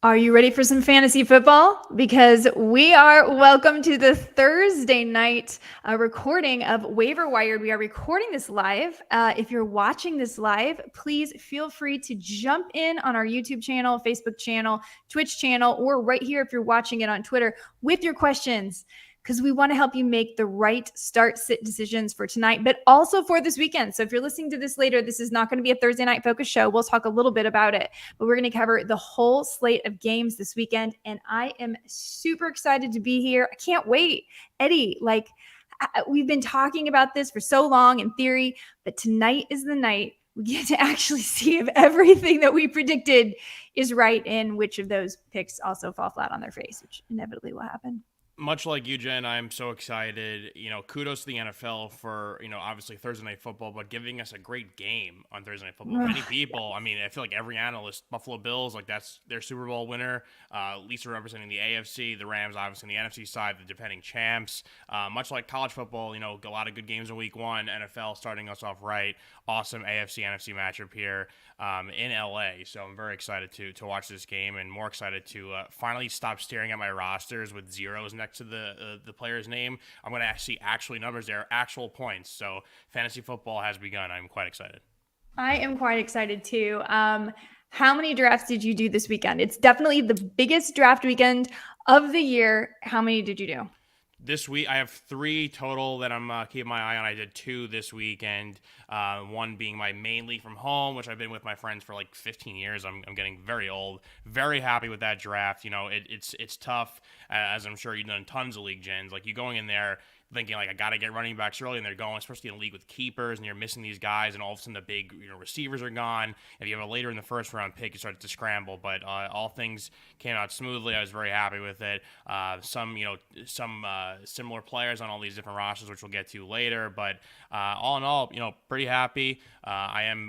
Are you ready for some fantasy football? Because we are. Welcome to the Thursday night recording of Waiver Wired. We are recording this live. If you're watching this live, please feel free to jump in on our YouTube channel, Facebook channel, Twitch channel, or right here if you're watching it on Twitter with your questions, because we want to help you make the right start-sit decisions for tonight, but also for this weekend. So if you're listening to this later, this is not going to be a Thursday night focus show. We'll talk a little bit about it, but we're going to cover the whole slate of games this weekend, and I am super excited to be here. I can't wait. Eddie, we've been talking about this for so long in theory, but tonight is the night we get to actually see if everything that we predicted is right and which of those picks also fall flat on their face, which inevitably will happen. Much like you, Jen, I'm so excited. Kudos to the NFL for, obviously Thursday Night Football, but giving us a great game on Thursday Night Football. Many people, I feel like every analyst, Buffalo Bills, that's their Super Bowl winner. Lisa representing the AFC, the Rams, obviously on the NFC side, the defending champs. Much like college football, a lot of good games in week one. NFL starting us off right. Awesome AFC, NFC matchup here in LA. So I'm very excited to watch this game and more excited to finally stop staring at my rosters with zeros next to the player's name. I'm going to see actually numbers there, actual points. So fantasy football has begun. I'm quite excited. I am quite excited too. How many drafts did you do this weekend? It's definitely the biggest draft weekend of the year. How many did you do? This week, I have 3 total that I'm keeping my eye on. I did 2 this weekend, one being my main league from home, which I've been with my friends for like 15 years. I'm getting very old. Very happy with that draft. It's tough, as I'm sure you've done tons of league gens. Like, you going in there thinking, I got to get running backs early, and they're going, especially in a league with keepers, and you're missing these guys, and all of a sudden the big receivers are gone. If you have a later in the first round pick, you start to scramble. But all things came out smoothly. I was very happy with it. Some similar players on all these different rosters, which we'll get to later. But all in all, pretty happy. I am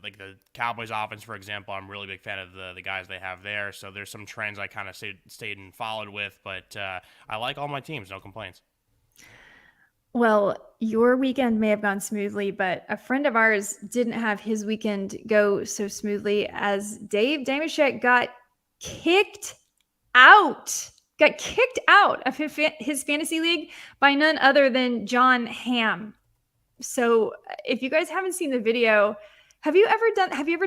like the Cowboys offense, for example. I'm a really big fan of the guys they have there. So there's some trends I kind of stayed and followed with, but I like all my teams. No complaints. Well, your weekend may have gone smoothly, but a friend of ours didn't have his weekend go so smoothly as Dave Damashek got kicked out of his fantasy league by none other than John Hamm. So if you guys haven't seen the video, have you ever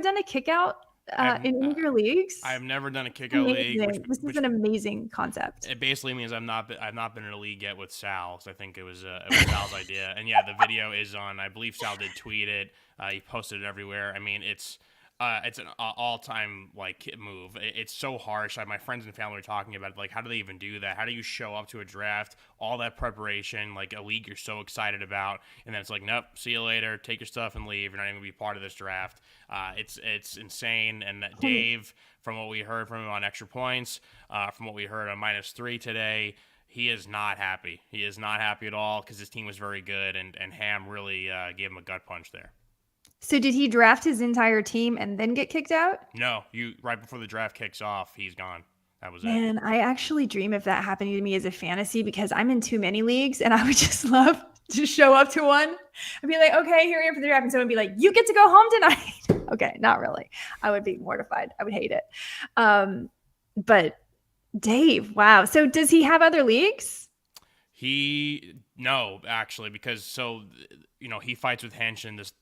done a kick out in any of your leagues? I've never done a kick-out league. This is an amazing concept. It basically means I've not been in a league yet with Sal. So I think it was Sal's idea. And yeah, the video is on. I believe Sal did tweet it. He posted it everywhere. It's an all-time move. It's so harsh. My friends and family were talking about it. How do they even do that? How do you show up to a draft, all that preparation, a league you're so excited about, and then it's nope, see you later, take your stuff and leave. You're not even gonna be part of this draft. It's insane. And Dave, from what we heard from him on extra points, from what we heard on -3 today, he is not happy. He is not happy at all because his team was very good, and Ham really gave him a gut punch there. So did he draft his entire team and then get kicked out? No, right before the draft kicks off, he's gone. That was it. Man, I actually dream of that happening to me as a fantasy because I'm in too many leagues, and I would just love to show up to one and be like, okay, here we are for the draft. And someone would be like, you get to go home tonight. Okay, not really. I would be mortified. I would hate it. But Dave, wow. So does he have other leagues? No, actually, because he fights with Hench in this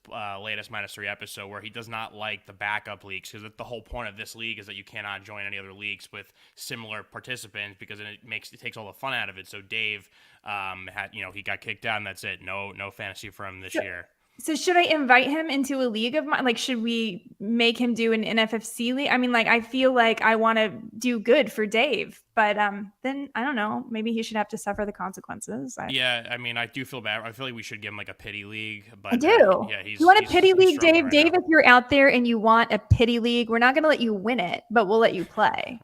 latest -3 episode where he does not like the backup leagues, because the whole point of this league is that you cannot join any other leagues with similar participants, because it takes all the fun out of it. So Dave he got kicked out, and that's it. No fantasy for him this year. So should I invite him into a league of mine? Should we make him do an NFFC league? I feel like I want to do good for Dave, but then I don't know. Maybe he should have to suffer the consequences. I do feel bad. I feel like we should give him a pity league. But I do. You want a pity league, Dave? Dave, if you're out there and you want a pity league, we're not going to let you win it, but we'll let you play.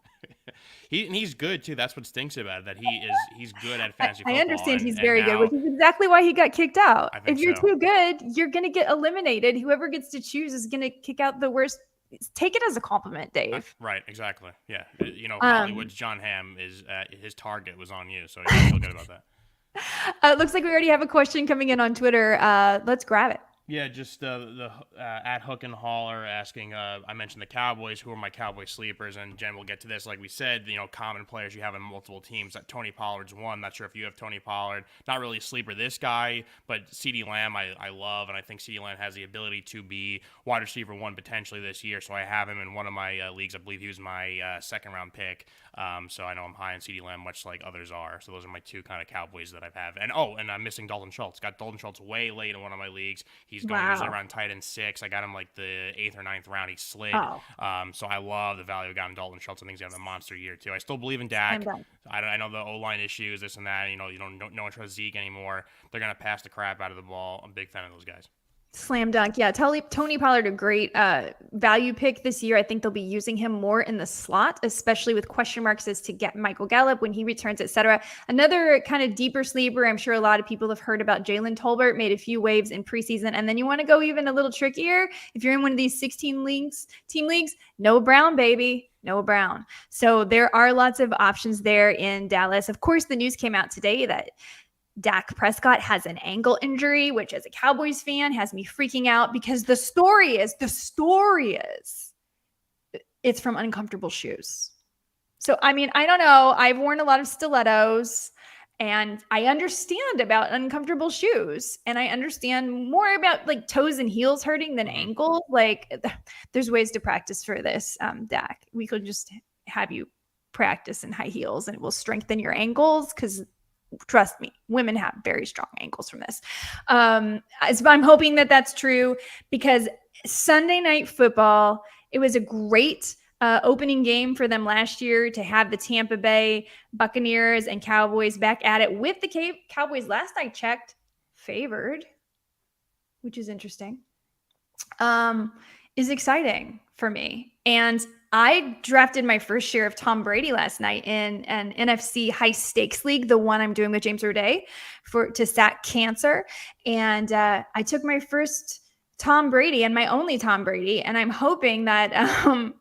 He's good too. That's what stinks about it, that he's good at fantasy football. I understand he's very good, which is exactly why he got kicked out. If you're too good, you're going to get eliminated. Whoever gets to choose is going to kick out the worst. Take it as a compliment, Dave. Right, exactly. Yeah, Hollywood's John Hamm is his target was on you, so you feel good about that. Looks like we already have a question coming in on Twitter. Let's grab it. Yeah, just the at Hook and Holler asking. I mentioned the Cowboys, who are my Cowboy sleepers, and Jen will get to this. Like we said, common players you have in multiple teams. That Tony Pollard's one. Not sure if you have Tony Pollard. Not really a sleeper. This guy, but CeeDee Lamb, I love, and I think CeeDee Lamb has the ability to be wide receiver one potentially this year. So I have him in one of my leagues. I believe he was my second round pick. So I know I'm high on CeeDee Lamb, much like others are. So those are my two kind of Cowboys that I have. And I'm missing Dalton Schultz. Got Dalton Schultz way late in one of my leagues. He's going usually around tight end 6. I got him like the 8th or ninth round. He slid. Oh. So I love the value I got in Dalton Schultz. I think he's having a monster year too. I still believe in Dak. I know the O-line issues, this and that. No one trusts Zeke anymore. They're gonna pass the crap out of the ball. I'm a big fan of those guys. Slam dunk. Yeah, Tony Pollard, a great value pick this year. I think they'll be using him more in the slot, especially with question marks as to get Michael Gallup when he returns, etc. Another kind of deeper sleeper, I'm sure a lot of people have heard about Jalen Tolbert, made a few waves in preseason. And then you want to go even a little trickier. If you're in one of these 16 team leagues, Noah Brown, baby. Noah Brown. So there are lots of options there in Dallas. Of course, the news came out today that Dak Prescott has an ankle injury, which as a Cowboys fan has me freaking out because the story is it's from uncomfortable shoes. So, I mean, I don't know. I've worn a lot of stilettos and I understand about uncomfortable shoes and I understand more about like toes and heels hurting than ankles. Like there's ways to practice for this, Dak. We could just have you practice in high heels and it will strengthen your ankles because trust me, women have very strong ankles from this. So I'm hoping that that's true because Sunday Night Football, it was a great opening game for them last year to have the Tampa Bay Buccaneers and Cowboys back at it with the Cowboys, last I checked, favored, which is interesting, is exciting for me. And I drafted my first share of Tom Brady last night in an NFC high stakes league, the one I'm doing with James Roday to sack cancer. And I took my first Tom Brady and my only Tom Brady. And I'm hoping that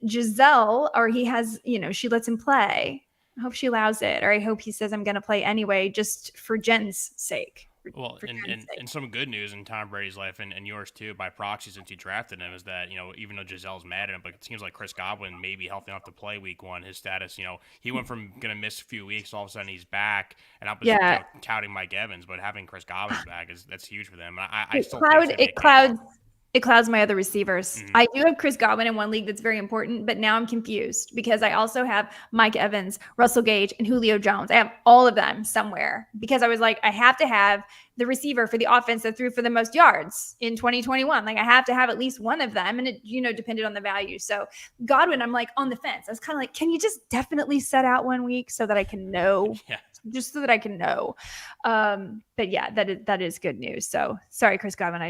Giselle, or he has, she lets him play. I hope she allows it. Or I hope he says I'm going to play anyway, just for Jen's sake. Well, and some good news in Tom Brady's life and yours too, by proxy, since you drafted him, is that, even though Giselle's mad at him, but it seems like Chris Godwin may be healthy enough to play week one. His status, he went from going to miss a few weeks, all of a sudden he's back, and I'm touting Mike Evans, but having Chris Godwin back that's huge for them. I still think it clouds my other receivers. Mm-hmm. I do have Chris Godwin in one league that's very important, but now I'm confused because I also have Mike Evans, Russell Gage, and Julio Jones. I have all of them somewhere because I was like, I have to have the receiver for the offense that threw for the most yards in 2021. Like I have to have at least one of them, and it depended on the value. So Godwin, I'm like on the fence. I was kind of like, can you just definitely set out 1 week so that I can know? Yeah. Just so that I can know. But yeah, that is good news. So sorry, Chris Godwin,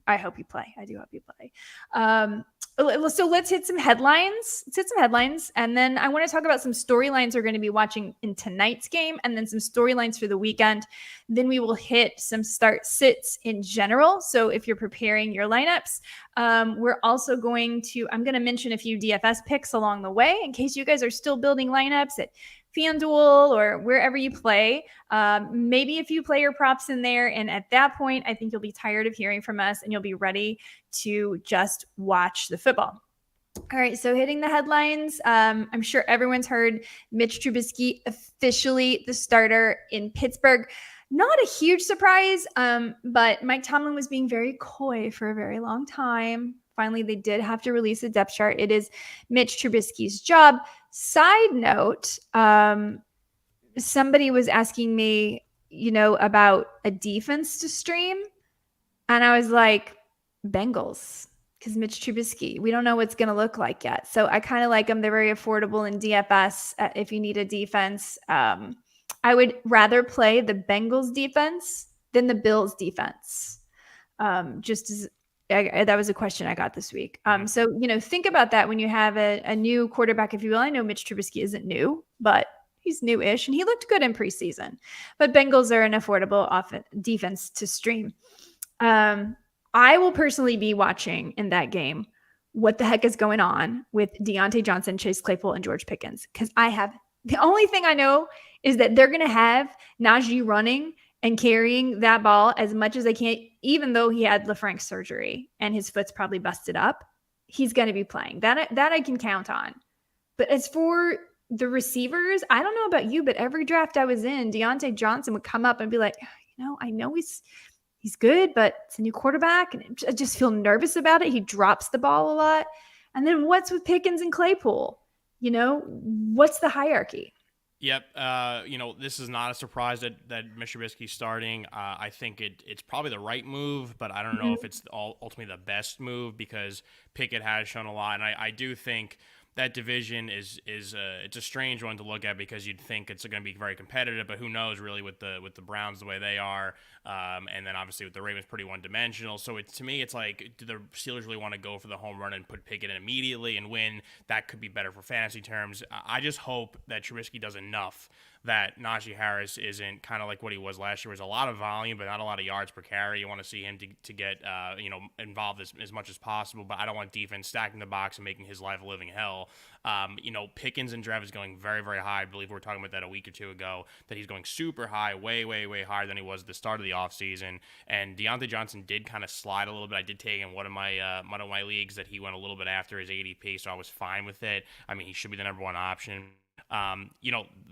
I hope you play. I do hope you play. So let's hit some headlines. And then I want to talk about some storylines we're going to be watching in tonight's game and then some storylines for the weekend. Then we will hit some start sits in general. So if you're preparing your lineups, we're also I'm going to mention a few DFS picks along the way in case you guys are still building lineups at FanDuel or wherever you play, maybe a few player props in there. And at that point, I think you'll be tired of hearing from us and you'll be ready to just watch the football. All right, so hitting the headlines, I'm sure everyone's heard Mitch Trubisky officially the starter in Pittsburgh. Not a huge surprise, but Mike Tomlin was being very coy for a very long time. Finally, they did have to release a depth chart. It is Mitch Trubisky's job. Side note, somebody was asking me, about a defense to stream. And I was like, Bengals, because Mitch Trubisky, we don't know what's going to look like yet. So I kind of like them. They're very affordable in DFS if you need a defense. I would rather play the Bengals defense than the Bills defense. That was a question I got this week. So, think about that when you have a new quarterback, if you will. I know Mitch Trubisky isn't new, but he's new-ish, and he looked good in preseason. But Bengals are an affordable defense to stream. I will personally be watching in that game what the heck is going on with Deontay Johnson, Chase Claypool, and George Pickens, because the only thing I know is that they're going to have Najee running and carrying that ball as much as they can, even though he had LaFranc surgery and his foot's probably busted up, he's going to be playing. That I can count on. But as for the receivers, I don't know about you, but every draft I was in, Deontay Johnson would come up and be like, I know he's good, but it's a new quarterback, and I just feel nervous about it. He drops the ball a lot. And then what's with Pickens and Claypool? What's the hierarchy? Yep. This is not a surprise that Mitch Trubisky's starting. I think it's probably the right move, but I don't know if it's ultimately the best move because Pickett has shown a lot, and I do think that division is it's a strange one to look at because you'd think it's going to be very competitive, but who knows really with the Browns the way they are, and then obviously with the Ravens pretty one dimensional. So to me it's like, do the Steelers really want to go for the home run and put Pickett in immediately and win? That could be better for fantasy terms. I just hope that Trubisky does enough that Najee Harris isn't kind of like what he was last year. It was a lot of volume, but not a lot of yards per carry. You want to see him to get involved as much as possible, but I don't want defense stacking the box and making his life a living hell. Pickens and draft is going very, very high. I believe we were talking about that a week or two ago, that he's going super high, way, way, way higher than he was at the start of the offseason. And Deontay Johnson did kind of slide a little bit. I did take in one of my leagues that he went a little bit after his ADP, so I was fine with it. I mean, he should be the number one option.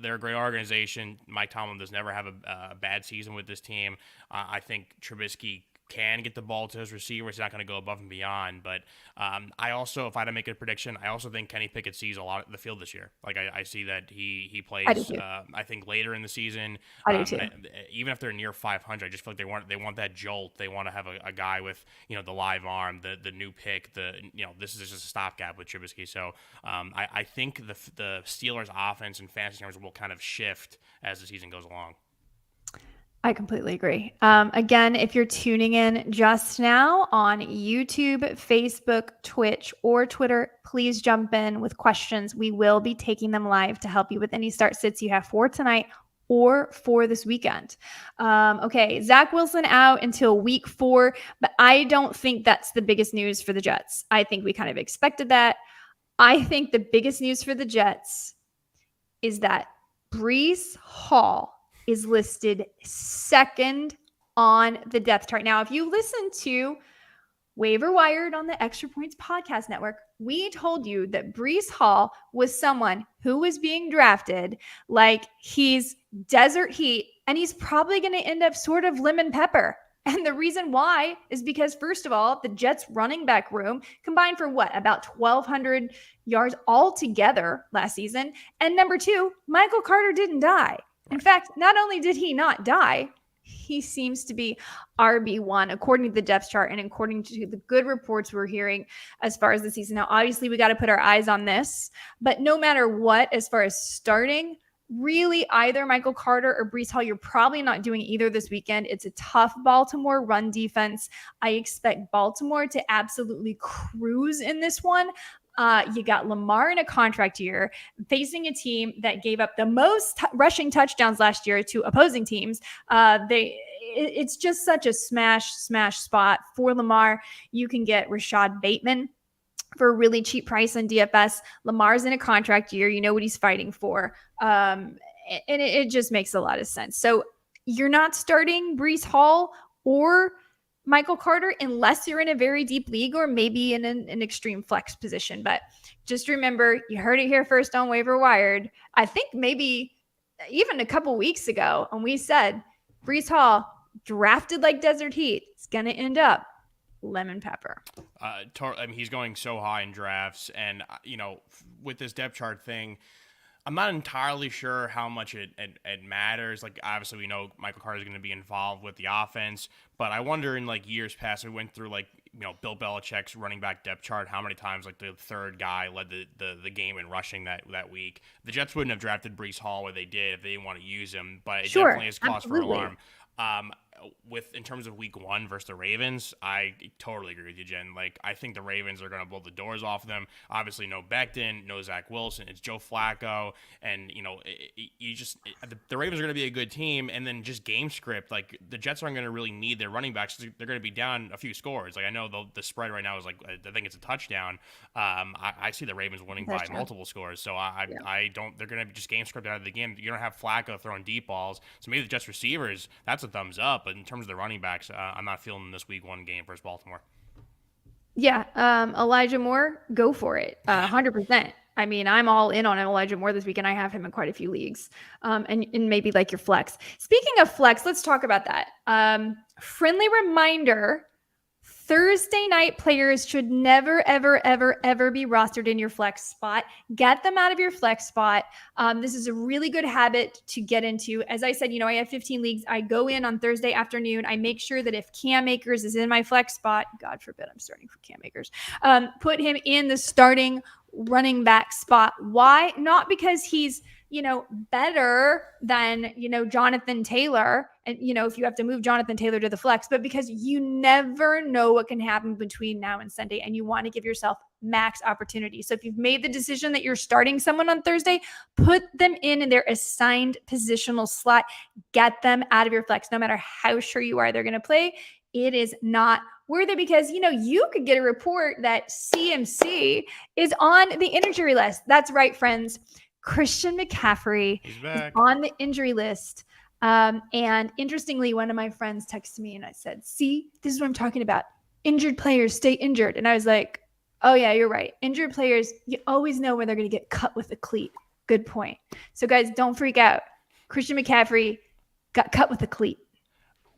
They're a great organization. Mike Tomlin does never have a bad season with this team. I think Trubisky can get the ball to his receivers. He's not going to go above and beyond. But I also, if I had to make a prediction, I also think Kenny Pickett sees a lot of the field this year. Like I see that he plays. I think later in the season. I do too. Even if they're near 500, I just feel like they want that jolt. They want to have a guy with the live arm, the new pick. This is just a stopgap with Trubisky. So I think the Steelers' offense and fantasy terms will kind of shift as the season goes along. I completely agree. Again, if you're tuning in just now on YouTube, Facebook, Twitch, or Twitter, please jump in with questions. We will be taking them live to help you with any start sits you have for tonight or for this weekend. Okay, Zach Wilson out until week 4, but I don't think that's the biggest news for the Jets. I think we kind of expected that. I think the biggest news for the Jets is that Breece Hall is listed second on the depth chart. Now, if you listen to Waiver Wired on the Extra Points Podcast Network, we told you that Breece Hall was someone who was being drafted like he's desert heat, and he's probably going to end up sort of lemon pepper. And the reason why is because, first of all, the Jets running back room combined for about 1,200 yards altogether last season. And number 2, Michael Carter didn't die. In fact, not only did he not die, he seems to be RB1 according to the depth chart and according to the good reports we're hearing as far as the season. Now, obviously, we got to put our eyes on this, but no matter what, as far as starting, really either Michael Carter or Breece Hall, you're probably not doing either this weekend. It's a tough Baltimore run defense. I expect Baltimore to absolutely cruise in this one. You got Lamar in a contract year facing a team that gave up the most rushing touchdowns last year to opposing teams. It's just such a smash spot for Lamar. You can get Rashad Bateman for a really cheap price on DFS. Lamar's in a contract year. You know what he's fighting for. And it just makes a lot of sense. So you're not starting Breece Hall or Michael Carter unless you're in a very deep league or maybe in an extreme flex position. But just remember, you heard it here first on Waiver Wired. I think maybe even a couple weeks ago, and we said Breece Hall drafted like desert heat. It's going to end up lemon pepper. He's going so high in drafts, and with this depth chart thing, I'm not entirely sure how much it matters. Like, obviously, we know Michael Carter is going to be involved with the offense, but I wonder in years past, we went through Bill Belichick's running back depth chart, how many times the third guy led the game in rushing that week. The Jets wouldn't have drafted Breece Hall where they did if they didn't want to use him, but it definitely is cause for alarm. with in terms of week 1 versus the Ravens, I totally agree with you, Jen. Like, I think the Ravens are going to blow the doors off them. Obviously, no Becton, no Zach Wilson. It's Joe Flacco. And, the Ravens are going to be a good team. And then just game script, like, the Jets aren't going to really need their running backs. They're going to be down a few scores. Like, I know the spread right now is, like, I think it's a touchdown. I see the Ravens winning by multiple scores. So I don't, they're going to just game script out of the game. You don't have Flacco throwing deep balls. So maybe the Jets receivers, that's a thumbs up. But in terms of the running backs, I'm not feeling this week 1 game versus Baltimore. Yeah. Elijah Moore, go for it. 100%. I mean, I'm all in on Elijah Moore this week, and I have him in quite a few leagues. And maybe like your flex. Speaking of flex, let's talk about that. Friendly reminder, Thursday night players should never, ever, ever, ever be rostered in your flex spot. Get them out of your flex spot. This is a really good habit to get into. As I said, I have 15 leagues. I go in on Thursday afternoon. I make sure that if Cam Akers is in my flex spot, God forbid I'm starting for Cam Akers, put him in the starting running back spot. Why? Not because he's better than, Jonathan Taylor. And, if you have to move Jonathan Taylor to the flex, but because you never know what can happen between now and Sunday, and you want to give yourself max opportunity. So if you've made the decision that you're starting someone on Thursday, put them in their assigned positional slot. Get them out of your flex. No matter how sure you are they're going to play, it is not worth it, because you could get a report that CMC is on the injury list. That's right, friends. Christian McCaffrey is on the injury list. And interestingly, one of my friends texted me and I said, see, this is what I'm talking about. Injured players stay injured. And I was like, oh yeah, you're right. Injured players, you always know when they're going to get cut with a cleat. Good point. So guys, don't freak out. Christian McCaffrey got cut with a cleat.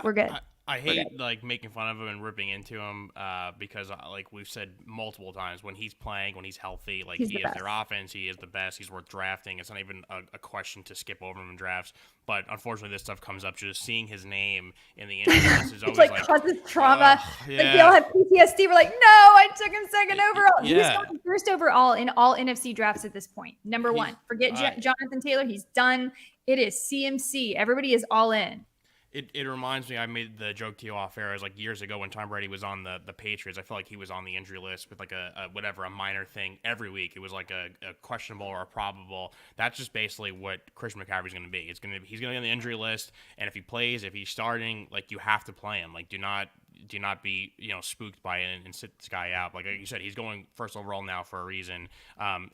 We're good. I hate making fun of him and ripping into him because like we've said multiple times, when he's playing, when he's healthy, like he is their offense, he is the best, he's worth drafting. It's not even a question to skip over him in drafts. But unfortunately, this stuff comes up. Just seeing his name in the injury list is always like causes trauma. Yeah. Like they all have PTSD. We're like, no, I took him second overall. Yeah. He's going first overall in all NFC drafts at this point. Number 1. Forget Jonathan Taylor. He's done. It is CMC. Everybody is all in. It reminds me, I made the joke to you off air, like years ago when Tom Brady was on the Patriots. I felt like he was on the injury list with like a minor thing every week. It was like a questionable or a probable. That's just basically what Christian McCaffrey's going to be. He's going to be on the injury list, and if he plays, if he's starting, like you have to play him. Like do not be spooked by it and sit this guy out. Like you said, he's going first overall now for a reason.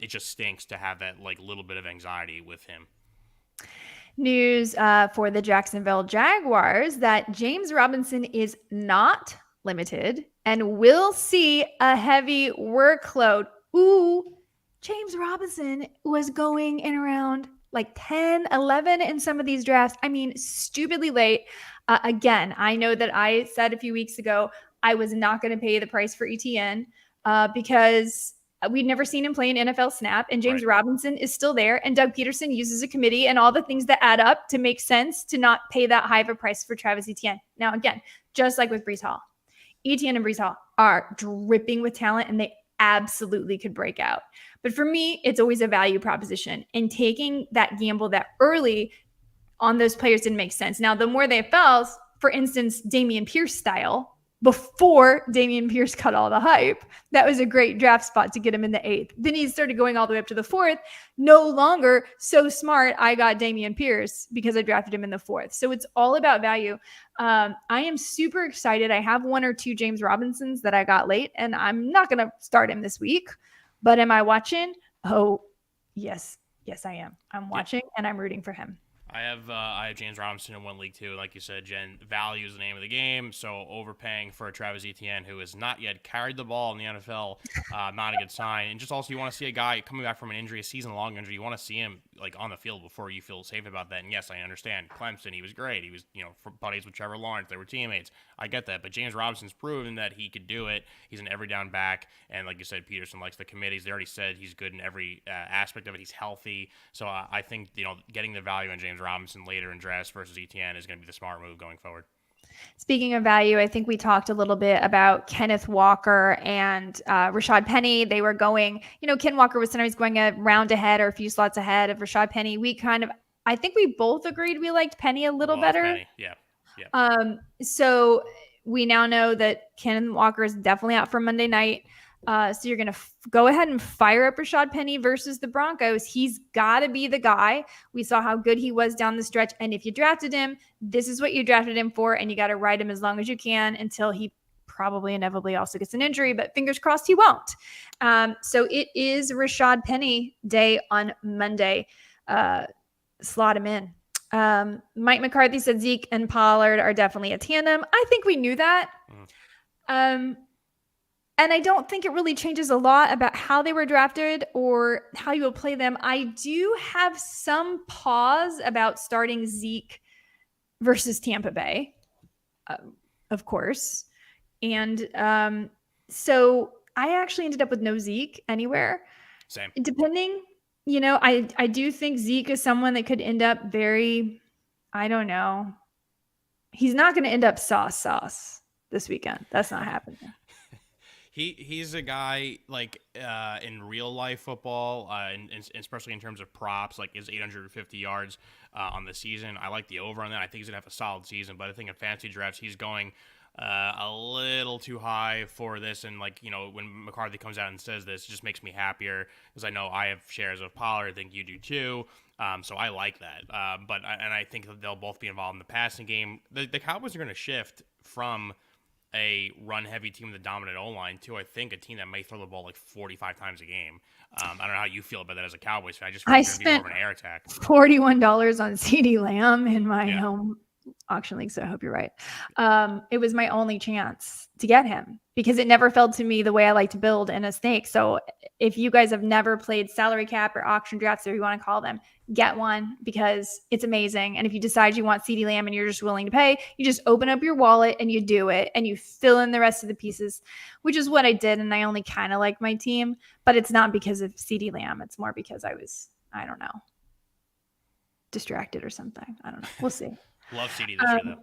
It just stinks to have that like little bit of anxiety with him. News for the Jacksonville Jaguars that James Robinson is not limited and will see a heavy workload. Ooh, James Robinson was going in around like 10, 11 in some of these drafts. I mean, stupidly late. Again, I know that I said a few weeks ago I was not going to pay the price for ETN because we'd never seen him play an NFL snap, and James Robinson is still there, and Doug Peterson uses a committee and all the things that add up to make sense to not pay that high of a price for Travis Etienne. Now, again, just like with Breece Hall, Etienne and Breece Hall are dripping with talent, and they absolutely could break out. But for me, it's always a value proposition, and taking that gamble that early on those players didn't make sense. Now, the more they fell, for instance, Dameon Pierce style, before Dameon Pierce cut all the hype, that was a great draft spot to get him in the 8th. Then he started going all the way up to the 4th. No longer so smart. I got Dameon Pierce because I drafted him in the 4th. So it's all about value. I am super excited. I have 1 or 2 James Robinsons that I got late, and I'm not going to start him this week. But am I watching? Oh, yes. Yes, I am. I'm watching, and I'm rooting for him. I have James Robinson in 1 league too. Like you said, Jen, value is the name of the game. So overpaying for Travis Etienne, who has not yet carried the ball in the NFL, not a good sign. And just also, you want to see a guy coming back from an injury, a season-long injury. You want to see him like on the field before you feel safe about that. And yes, I understand Clemson. He was great. He was buddies with Trevor Lawrence. They were teammates. I get that. But James Robinson's proven that he could do it. He's an every down back. And like you said, Peterson likes the committees. They already said he's good in every aspect of it. He's healthy. So I think getting the value in James Robinson later in drafts versus Etienne is going to be the smart move going forward. Speaking of value, I think we talked a little bit about Kenneth Walker and Rashad Penny. They were going, Ken Walker was sometimes going a round ahead or a few slots ahead of Rashad Penny. I think we both agreed we liked Penny a little better. Penny, yeah. Yep. So we now know that Ken Walker is definitely out for Monday night. So you're going to go ahead and fire up Rashad Penny versus the Broncos. He's got to be the guy. We saw how good he was down the stretch. And if you drafted him, this is what you drafted him for. And you got to ride him as long as you can until he probably inevitably also gets an injury, but fingers crossed he won't. So it is Rashad Penny day on Monday. Slot him in. Mike McCarthy said Zeke and Pollard are definitely a tandem. I think we knew that. And I don't think it really changes a lot about how they were drafted or how you will play them. I do have some pause about starting Zeke versus Tampa Bay, of course. And so I actually ended up with no Zeke anywhere. Same. Depending, I do think Zeke is someone that could end up very, I don't know. He's not going to end up sauce this weekend. That's not happening. He's a guy like in real life football, and especially in terms of props, like his 850 yards on the season. I like the over on that. I think he's gonna have a solid season, but I think in fantasy drafts he's going a little too high for this. And like when McCarthy comes out and says this, it just makes me happier because I know I have shares of Pollard. I think you do too. So I like that. And I think that they'll both be involved in the passing game. The Cowboys are going to shift from a run-heavy team with a dominant O-line to, I think, a team that may throw the ball like 45 times a game. I don't know how you feel about that as a Cowboys fan. I just feel like it's going to be more of an air attack. $41 on CeeDee Lamb in my home auction league, so I hope you're right. It was my only chance to get him because it never felt to me the way I like to build in a snake. So if you guys have never played salary cap or auction drafts, or you want to call them, get one because it's amazing. And if you decide you want CeeDee Lamb and you're just willing to pay, you just open up your wallet and you do it and you fill in the rest of the pieces, which is what I did. And I only kind of like my team, but it's not because of CeeDee Lamb. It's more because I don't know, distracted or something. I don't know. We'll see. Love CeeDee this year, though.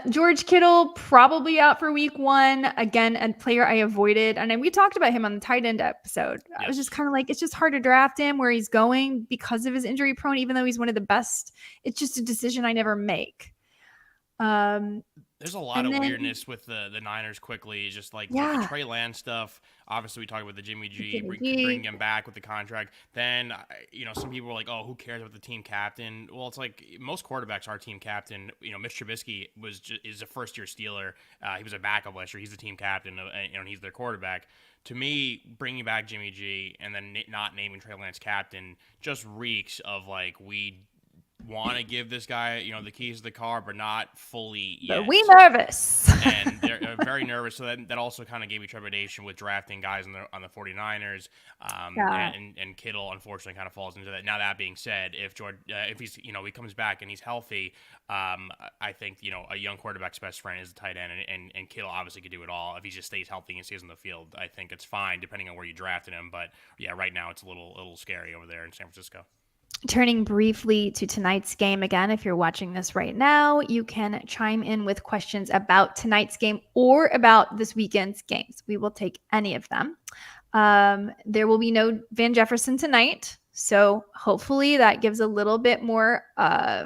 George Kittle probably out for week 1. Again, a player I avoided. And we talked about him on the tight end episode. Yes. I was just kind of like, it's just hard to draft him where he's going because of his injury prone, even though he's one of the best. It's just a decision I never make. There's a lot of weirdness with the Niners quickly. Just like the Trey Lance stuff. Obviously, we talked about the Jimmy G, bringing him back with the contract. Then, some people were like, oh, who cares about the team captain? Well, it's like most quarterbacks are team captain. Mitch Trubisky is a first-year Steeler. He was a backup last year. He's the team captain, and he's their quarterback. To me, bringing back Jimmy G and then not naming Trey Lance captain just reeks of like we want to give this guy, the keys to the car, but not fully yet. But we nervous. And they're very nervous. So that also kind of gave me trepidation with drafting guys on the 49ers. And Kittle, unfortunately, kind of falls into that. Now, that being said, if he's, he comes back and he's healthy, I think, a young quarterback's best friend is the tight end. And Kittle obviously could do it all. If he just stays healthy and stays on the field, I think it's fine, depending on where you drafted him. But, yeah, right now it's a little scary over there in San Francisco. Turning briefly to tonight's game again, if you're watching this right now, you can chime in with questions about tonight's game or about this weekend's games. We will take any of them. There will be no Van Jefferson tonight, so hopefully that gives a little bit more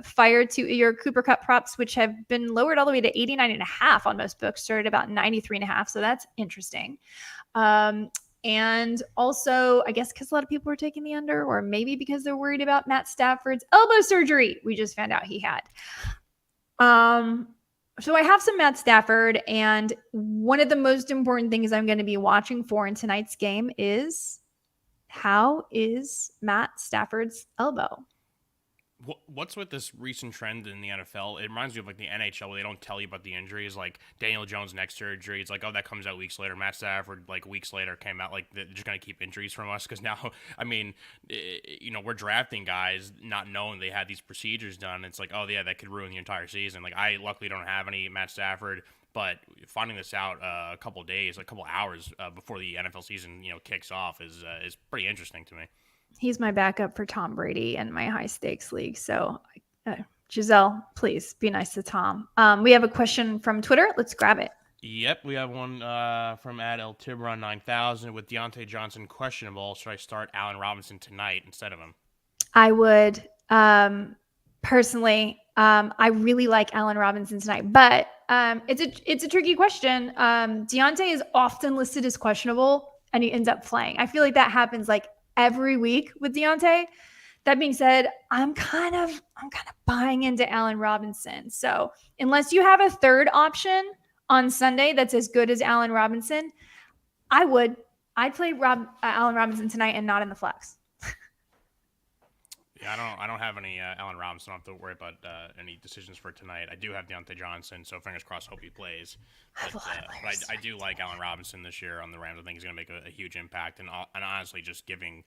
fire to your Cooper Kupp props, which have been lowered all the way to 89.5 on most books, started about 93.5, so that's interesting. And also, I guess because a lot of people were taking the under, or maybe because they're worried about Matt Stafford's elbow surgery. We just found out he had. So I have some Matt Stafford, and one of the most important things I'm going to be watching for in tonight's game is how is Matt Stafford's elbow? What's with this recent trend in the NFL? It reminds me of like the NHL where they don't tell you about the injuries. Like Daniel Jones' neck surgery, it's like, oh, that comes out weeks later. Matt Stafford, like weeks later, came out like they're just going to keep injuries from us because now, I mean, we're drafting guys not knowing they had these procedures done. It's like, oh, yeah, that could ruin the entire season. Like I luckily don't have any Matt Stafford, but finding this out a couple hours before the NFL season, kicks off is pretty interesting to me. He's my backup for Tom Brady in my high stakes league. So Giselle, please be nice to Tom. We have a question from Twitter. Let's grab it. Yep, we have one from El Tiburon 9000 with Deontay Johnson questionable. Should I start Allen Robinson tonight instead of him? I would. Personally, I really like Allen Robinson tonight, but it's a tricky question. Deontay is often listed as questionable, and he ends up playing. I feel like that happens like every week with Deontay. That being said, I'm kind of buying into Allen Robinson. So unless you have a third option on Sunday that's as good as Allen Robinson, I'd play Allen Robinson tonight and not in the flex. Yeah, I don't have any Allen Robinson. I don't have to worry about any decisions for tonight. I do have Deontay Johnson, so fingers crossed, hope he plays. But I do like Allen Robinson this year on the Rams. I think he's going to make a huge impact, and honestly, just giving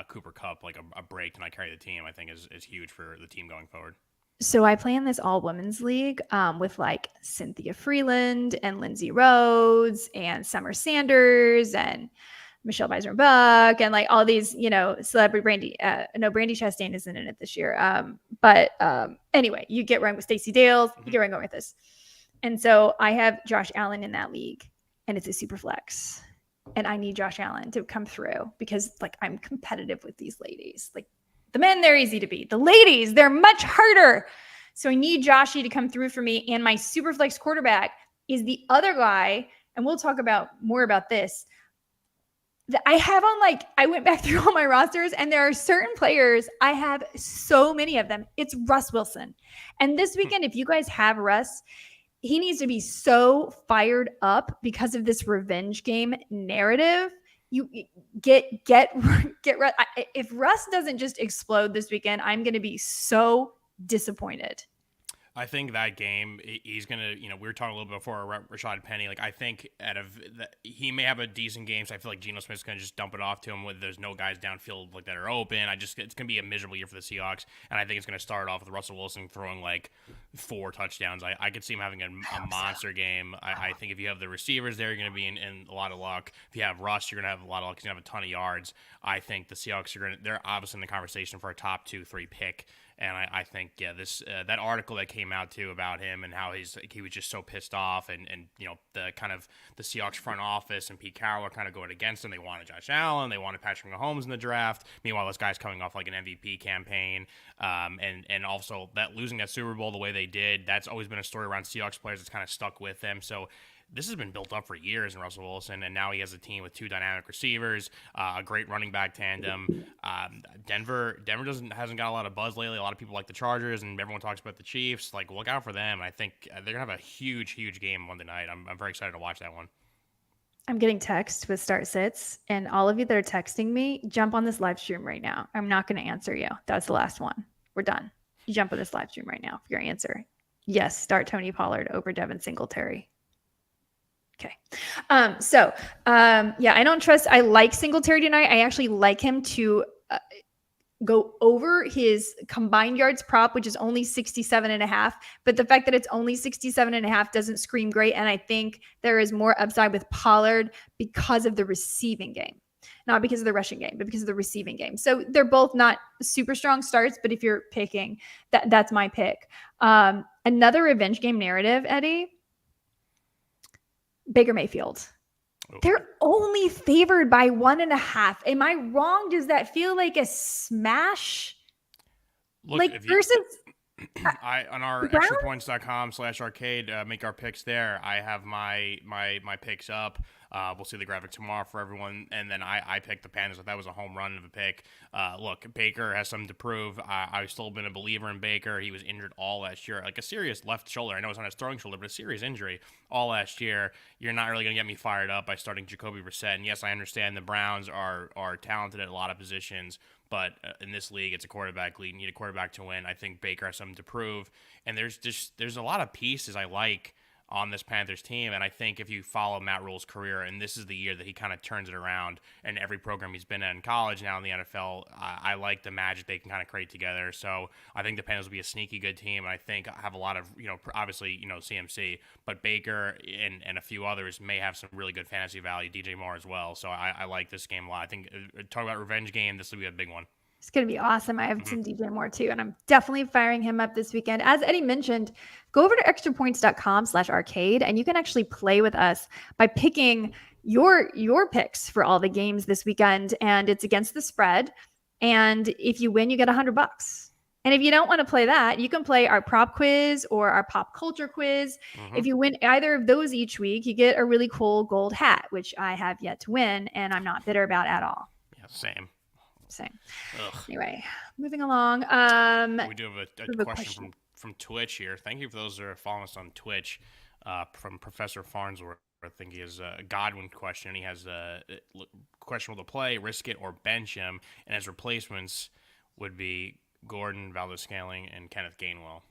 Cooper Kupp like a break to not carry the team, I think is huge for the team going forward. So I play in this all women's league with like Cynthia Freeland and Lindsay Rhodes and Summer Sanders and Michelle Beisner-Buck and like all these, celebrity Brandy. No, Brandy Chastain isn't in it this year. But anyway, you get right with Stacey Dales. You get right going with this. And so I have Josh Allen in that league, and it's a super flex. And I need Josh Allen to come through because like I'm competitive with these ladies. Like the men, they're easy to beat. The ladies, they're much harder. So I need Joshy to come through for me. And my super flex quarterback is the other guy. And we'll talk more about this. I have on I went back through all my rosters and there are certain players, I have so many of them. It's Russ Wilson. And this weekend, if you guys have Russ, he needs to be so fired up because of this revenge game narrative. You get Russ. If Russ doesn't just explode this weekend, I'm going to be so disappointed. I think that game, he's going to, we were talking a little bit before Rashad Penny. Like, I think he may have a decent game. So I feel like Geno Smith's going to just dump it off to him when there's no guys downfield like that are open. It's going to be a miserable year for the Seahawks. And I think it's going to start off with Russell Wilson throwing like 4 touchdowns. I could see him having a monster game. I think if you have the receivers there, you're going to be in a lot of luck. If you have Russ, you're going to have a lot of luck. He's going to have a ton of yards. I think the Seahawks they're obviously in the conversation for a top 2-3 pick. And I think, this that article that came out too about him and how he was just so pissed off and the kind of the Seahawks front office and Pete Carroll are kind of going against him. They wanted Josh Allen, they wanted Patrick Mahomes in the draft. Meanwhile, this guy's coming off like an MVP campaign, and also that losing that Super Bowl the way they did. That's always been a story around Seahawks players that's kind of stuck with them. So this has been built up for years in Russell Wilson, and now he has a team with 2 dynamic receivers, a great running back tandem. Denver hasn't got a lot of buzz lately. A lot of people like the Chargers, and everyone talks about the Chiefs. Like, look out for them. I think they're gonna have a huge, huge game Monday night. I'm very excited to watch that one. I'm getting texts with start sits, and all of you that are texting me, jump on this live stream right now. I'm not going to answer you. That's the last one. We're done. You jump on this live stream right now for your answer. Yes, start Tony Pollard over Devin Singletary. Okay. I don't trust. I like Singletary tonight. I actually like him to go over his combined yards prop, which is only 67.5. But the fact that it's only 67.5 doesn't scream great. And I think there is more upside with Pollard because of the receiving game, not because of the rushing game, but because of the receiving game. So they're both not super strong starts, but if you're picking, that's my pick. Another revenge game narrative, Eddie. Baker Mayfield. Oh. They're only favored by 1.5. Am I wrong? Does that feel like a smash? Look, versus on our extrapoints.com/arcade, make our picks there. I have my picks up. We'll see the graphic tomorrow for everyone. And then I picked the Panthers. That was a home run of a pick. Look, Baker has something to prove. I've still been a believer in Baker. He was injured all last year, like a serious left shoulder. I know it's on his throwing shoulder, but a serious injury all last year. You're not really going to get me fired up by starting Jacoby Brissett. And yes, I understand the Browns are talented at a lot of positions, but in this league, it's a quarterback league. You need a quarterback to win. I think Baker has something to prove. And there's a lot of pieces I like on this Panthers team, and I think if you follow Matt Rule's career, and this is the year that he kind of turns it around, and every program he's been in college, now in the NFL, I like the magic they can kind of create together. So I think the Panthers will be a sneaky good team, and I think have a lot of, obviously, CMC, but Baker and a few others may have some really good fantasy value, DJ Moore as well. So I like this game a lot. I think, talk about revenge game, this will be a big one. It's going to be awesome. I have some DJ Moore too, and I'm definitely firing him up this weekend. As Eddie mentioned, go over to extrapoints.com/arcade, and you can actually play with us by picking your picks for all the games this weekend, and it's against the spread. And if you win, you get $100. And if you don't want to play that, you can play our prop quiz or our pop culture quiz. Mm-hmm. If you win either of those each week, you get a really cool gold hat, which I have yet to win, and I'm not bitter about at all. Yeah, same. Same. Ugh. Anyway, moving along. We do have a question from Twitch here. Thank you for those that are following us on Twitch. From Professor Farnsworth. I think he has a Godwin question. He has a questionable to play, risk it, or bench him. And his replacements would be Gordon, Valdez-Scaling, and Kenneth Gainwell.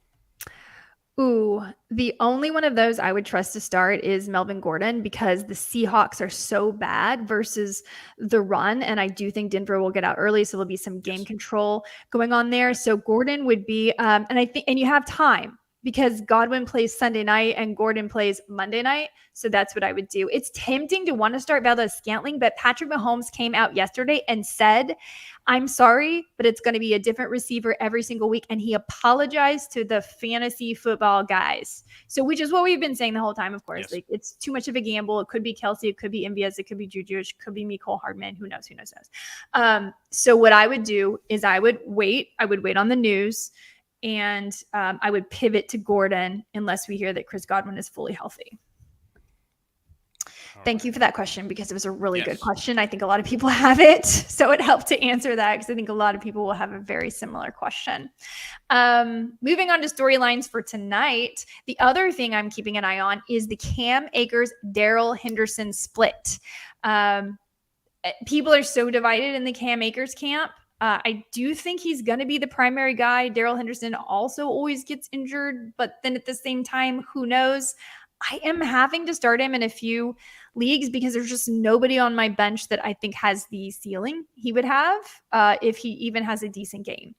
Ooh, the only one of those I would trust to start is Melvin Gordon because the Seahawks are so bad versus the run. And I do think Denver will get out early. So there'll be some game control going on there. So Gordon would be, and you have time because Godwin plays Sunday night and Gordon plays Monday night. So that's what I would do. It's tempting to want to start Valdez-Scantling, but Patrick Mahomes came out yesterday and said, I'm sorry, but it's going to be a different receiver every single week. And he apologized to the fantasy football guys. So, which is what we've been saying the whole time, of course. Yes. Like, it's too much of a gamble. It could be Kelsey. It could be MVS. It could be Juju. It could be Mecole Hardman. Who knows? So what I would do is I would wait. I would wait on the news. And I would pivot to Gordon unless we hear that Chris Godwin is fully healthy. Thank you for that question because it was a really good question. I think a lot of people have it. So it helped to answer that because I think a lot of people will have a very similar question. Moving on to storylines for tonight. The other thing I'm keeping an eye on is the Cam Akers, Darrell Henderson split. People are so divided in the Cam Akers camp. I do think he's going to be the primary guy. Darrell Henderson also always gets injured, but then at the same time, who knows? I am having to start him in a few leagues because there's just nobody on my bench that I think has the ceiling he would have if he even has a decent game.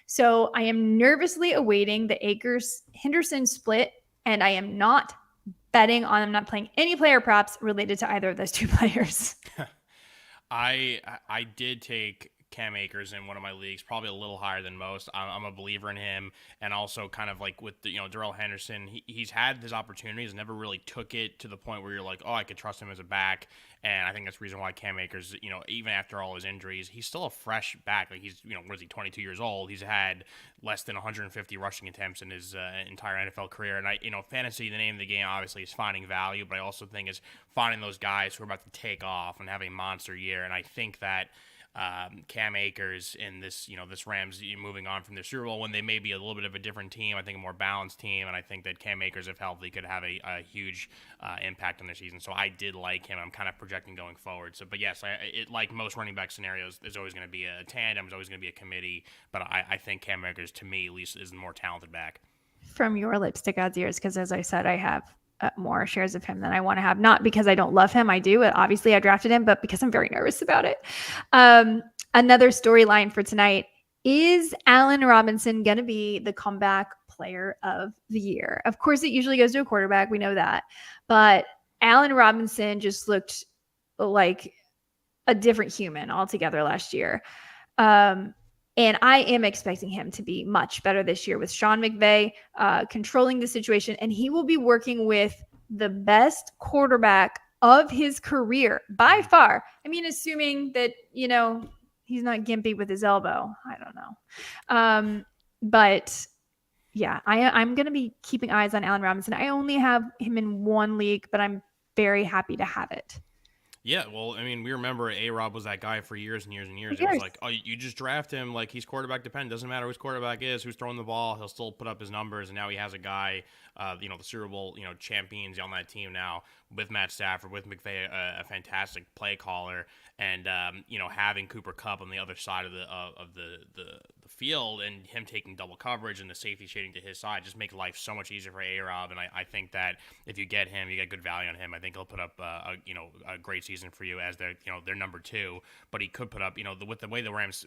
So I am nervously awaiting the Akers-Henderson split, and I am not betting on, I'm not playing any player props related to either of those two players. I did take Cam Akers in one of my leagues, probably a little higher than most. I'm a believer in him, and also kind of like with the, Darrell Henderson, he's had his opportunities, never really took it to the point where you're like, oh, I could trust him as a back. And I think that's the reason why Cam Akers, even after all his injuries, he's still a fresh back. Like he's, what is he, 22 years old? He's had less than 150 rushing attempts in his entire NFL career. And fantasy, the name of the game obviously is finding value, but I also think is finding those guys who are about to take off and have a monster year. And I think that Cam Akers in this, this Rams moving on from the Super Bowl when they may be a little bit of a different team, I think a more balanced team, and I think that Cam Akers, if healthy, could have a huge impact on their season. So I did like him. I'm kind of projecting going forward. So, but yes, it like most running back scenarios, there's always going to be a tandem, there's always going to be a committee, but I think Cam Akers, to me at least, is the more talented back. From your lips to God's ears, because as I said, I have more shares of him than I want to have. Not because I don't love him. I do. Obviously, I drafted him, but because I'm very nervous about it. Another storyline for tonight is Allen Robinson going to be the comeback player of the year? Of course, it usually goes to a quarterback. We know that. But Allen Robinson just looked like a different human altogether last year. And I am expecting him to be much better this year with Sean McVay controlling the situation. And he will be working with the best quarterback of his career by far. I mean, assuming that, he's not gimpy with his elbow. I don't know. But yeah, I'm going to be keeping eyes on Allen Robinson. I only have him in one league, but I'm very happy to have it. Yeah, well, I mean, we remember A-Rob was that guy for years and years and years. It was like, oh, you just draft him like he's quarterback dependent. Doesn't matter whose quarterback is, who's throwing the ball. He'll still put up his numbers. And now he has a guy, the Super Bowl, champions on that team now with Matt Stafford, with McVay, a fantastic play caller, and having Cooper Kupp on the other side of the field and him taking double coverage and the safety shading to his side just make life so much easier for A-Rob. And I think that if you get him, you get good value on him. I think he'll put up a great season for you as their number two. But he could put up with the way the Rams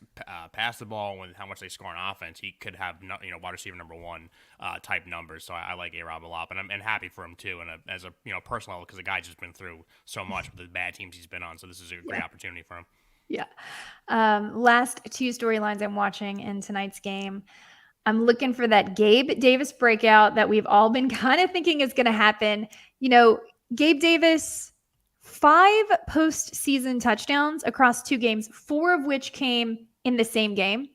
pass the ball and with how much they score on offense, he could have wide receiver number one type numbers. So I like A-Rob a lot, but I'm happy for him too. And as a personal level, because the guy's just been through so much with the bad teams he's been on. So this is a great opportunity for him. Yeah. Last two storylines I'm watching in tonight's game. I'm looking for that Gabe Davis breakout that we've all been kind of thinking is going to happen. Gabe Davis, 5 postseason touchdowns across 2 games, 4 of which came in the same game.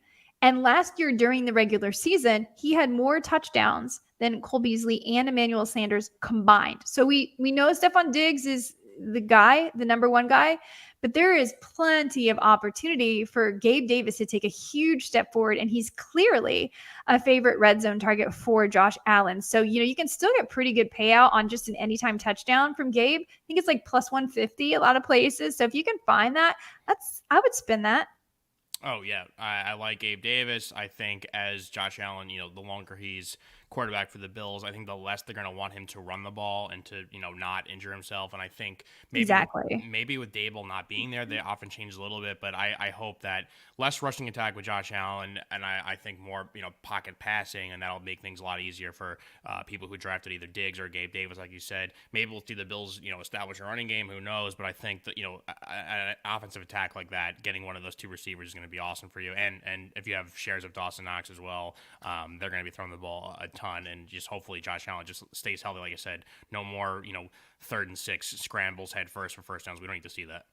And last year during the regular season, he had more touchdowns than Cole Beasley and Emmanuel Sanders combined. So we know Stephon Diggs is the guy, the number one guy, but there is plenty of opportunity for Gabe Davis to take a huge step forward. And he's clearly a favorite red zone target for Josh Allen. So, you can still get pretty good payout on just an anytime touchdown from Gabe. I think it's like plus 150 a lot of places. So if you can find that, I would spin that. Oh, yeah. I like Gabe Davis. I think as Josh Allen, the longer he's quarterback for the Bills, I think the less they're going to want him to run the ball and to, not injure himself. And I think Exactly. maybe with Dable not being there, they often change a little bit. But I hope that less rushing attack with Josh Allen, and I think more, pocket passing, and that'll make things a lot easier for people who drafted either Diggs or Gabe Davis, like you said. Maybe we'll see the Bills, establish a running game. Who knows? But I think that, an offensive attack like that, getting one of those two receivers is going to be awesome for you. And if you have shares of Dawson Knox as well, they're going to be throwing the ball a ton. And just hopefully Josh Allen just stays healthy. Like I said, no more, 3rd and 6 scrambles head first for first downs. We don't need to see that.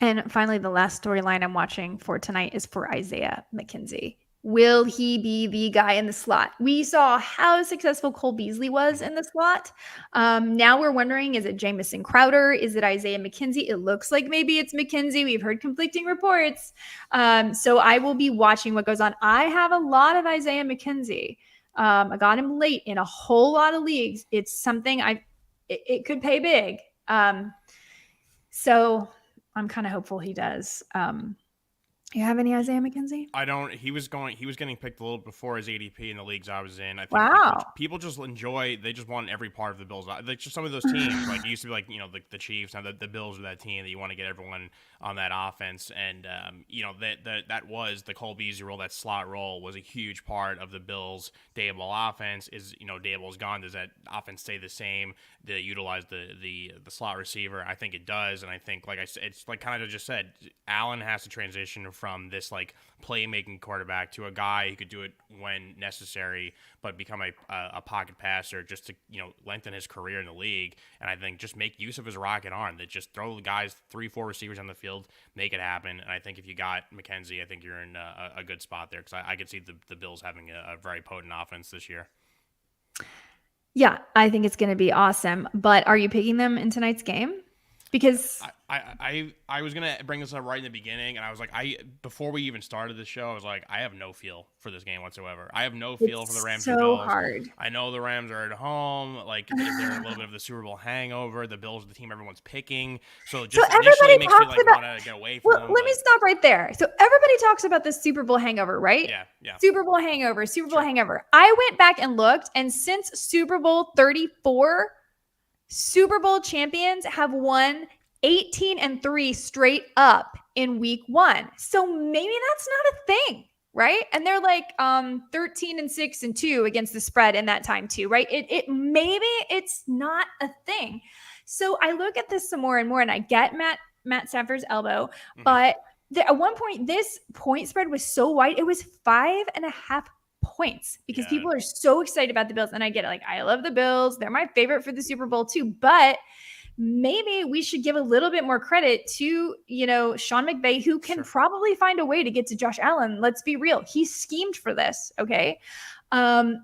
And finally, the last storyline I'm watching for tonight is for Isaiah McKenzie. Will he be the guy in the slot? We saw how successful Cole Beasley was in the slot. Now we're wondering, is it Jamison Crowder? Is it Isaiah McKenzie? It looks like maybe it's McKenzie. We've heard conflicting reports. So I will be watching what goes on. I have a lot of Isaiah McKenzie. I got him late in a whole lot of leagues. It's something it could pay big. So I'm kind of hopeful he does. You have any Isaiah McKenzie? I don't. He was getting picked a little before his ADP in the leagues I was in. I think Wow. people just enjoy. They just want every part of the Bills. Like just some of those teams, like it used to be like the Chiefs. Now the Bills are that team that you want to get everyone on that offense, and that was the Cole Beasley role. That slot role was a huge part of the Bills' Dable offense. Is Dable's gone? Does that offense stay the same? Do they utilize the slot receiver? I think it does, and I think like I said, it's like kind of just said, Allen has to transition from this like playmaking quarterback to a guy who could do it when necessary, but become a pocket passer just to lengthen his career in the league. And I think just make use of his rocket arm. That just throw the guys 3-4 receivers on the field, make it happen. And I think if you got McKenzie, I think you're in a good spot there because I could see the Bills having a very potent offense this year. Yeah, I think it's going to be awesome. But are you picking them in tonight's game? Because I was gonna bring this up right in the beginning, and I was like, before we even started the show, I was like, I have no feel for this game whatsoever. I have no feel for the Rams. So Bills. hard. I know the Rams are at home, like they're a little bit of the Super Bowl hangover. The Bills are the team everyone's picking, so just initially makes me like want to get away from them. Let me stop right there. So everybody talks about the Super Bowl hangover, right? Yeah. Super Bowl hangover. Hangover. I went back and looked, and since Super Bowl 34, Super Bowl champions have won 18-3 straight up in week 1. So maybe that's not a thing, right? And they're like 13-6-2 against the spread in that time too, right? It maybe it's not a thing. So I look at this some more and more, and I get Matt Stafford's elbow, but at one point this point spread was so wide, it was 5.5 points because people are so excited about the Bills. And I get it. Like, I love the Bills. They're my favorite for the Super Bowl too, but maybe we should give a little bit more credit to, Sean McVay, who can probably find a way to get to Josh Allen. Let's be real. He schemed for this. Okay. I've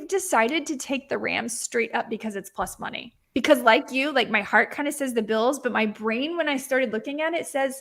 decided to take the Rams straight up because it's plus money. Because like you, like my heart kind of says the Bills, but my brain, when I started looking at it, says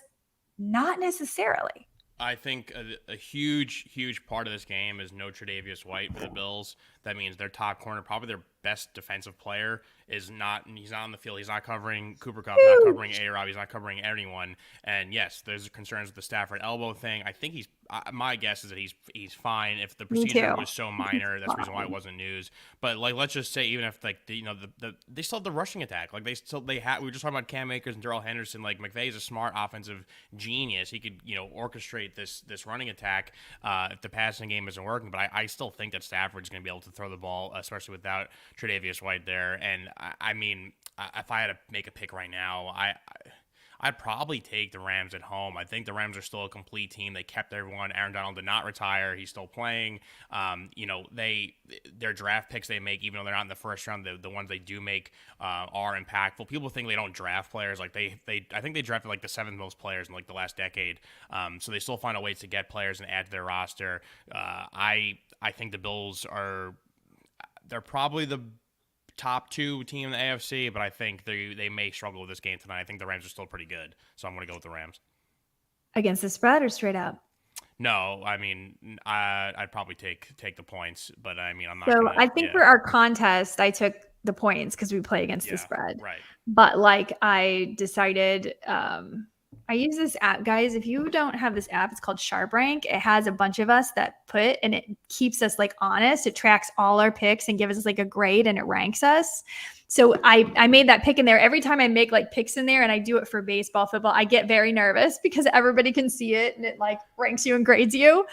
not necessarily. I think a huge part of this game is no Tre'Davious White for the Bills. That means their top corner, probably their best defensive player, he's not on the field. He's not covering Cooper Kupp, not covering A-Rob. He's not covering anyone. And yes, there's concerns with the Stafford elbow thing. I think my guess is that he's fine. If the procedure was so minor, that's the reason why it wasn't news. But like, let's just say even if like they still have the rushing attack. Like we were just talking about Cam Akers and Darrell Henderson. Like McVay is a smart offensive genius. He could orchestrate this running attack if the passing game isn't working. But I still think that Stafford's going to be able to throw the ball, especially without Tre'Davious White there. And I mean, if I had to make a pick right now, I'd probably take the Rams at home. I think the Rams are still a complete team. They kept everyone. Aaron Donald did not retire. He's still playing. Their draft picks they make, even though they're not in the first round, the ones they do make are impactful. People think they don't draft players. Like I think they drafted like the seventh most players in like the last decade. So they still find a ways to get players and add to their roster. I think the Bills they're probably the top two team in the AFC, but I think they may struggle with this game tonight. I think the Rams are still pretty good, so I'm going to go with the Rams. Against the spread or straight up? No, I mean, I'd probably take the points, but I mean, I'm not. So I think for our contest, I took the points because we play against the spread. Right. But like I decided, I use this app, guys. If you don't have this app, it's called Sharp Rank. It has a bunch of us that put, and it keeps us like honest. It tracks all our picks and gives us like a grade, and it ranks us. So I made that pick in there. Every time I make like picks in there and I do it for baseball, football, I get very nervous because everybody can see it and it like ranks you and grades you.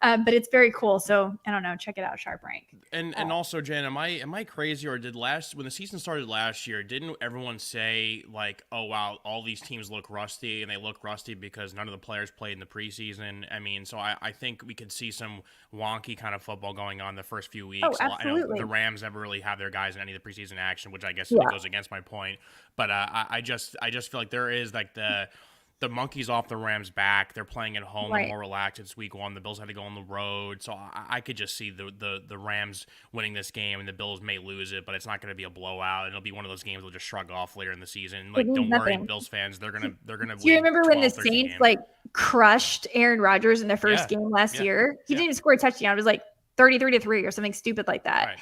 But it's very cool. So I don't know. Check it out, Sharp Rank. And also, Jen, am I crazy, or when the season started last year, didn't everyone say like, oh wow, all these teams look rusty, and they look rusty because none of the players played in the preseason? I mean, so I think we could see some wonky kind of football going on the first few weeks. Oh, absolutely. The Rams never really have their guys in any of the preseason action, which I guess goes against my point. But I just feel like there is like the monkey's off the Rams' back. They're playing at home. They're more relaxed. It's week one. The Bills had to go on the road. So I could just see the Rams winning this game, and the Bills may lose it, but it's not going to be a blowout. It'll be one of those games they'll just shrug off later in the season. Like, don't worry, Bills fans. They're gonna win. Do you remember when the Saints like crushed Aaron Rodgers in their first game last year? He didn't even score a touchdown. It was like 33-3 or something stupid like that. Right.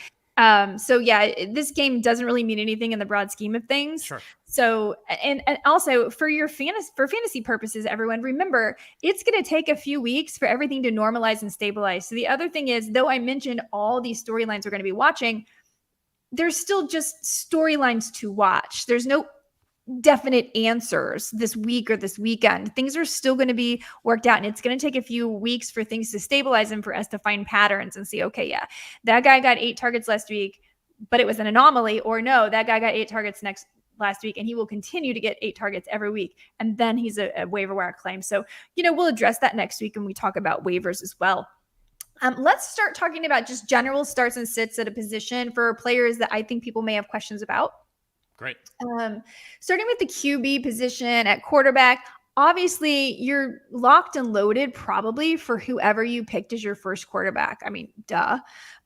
So yeah, this game doesn't really mean anything in the broad scheme of things. Sure. So, and also for fantasy purposes, everyone, remember it's going to take a few weeks for everything to normalize and stabilize. So the other thing is, though I mentioned all these storylines we're going to be watching, there's still just storylines to watch. There's no definite answers this week or this weekend. Things are still going to be worked out, and it's going to take a few weeks for things to stabilize and for us to find patterns and see, okay, yeah, that guy got 8 targets last week, but it was an anomaly, or no, that guy got 8 targets last week, and he will continue to get 8 targets every week, and then he's a waiver wire claim. So, we'll address that next week when we talk about waivers as well. Let's start talking about just general starts and sits at a position for players that I think people may have questions about. Great. Starting with the QB position at quarterback, obviously you're locked and loaded probably for whoever you picked as your first quarterback. I mean, duh.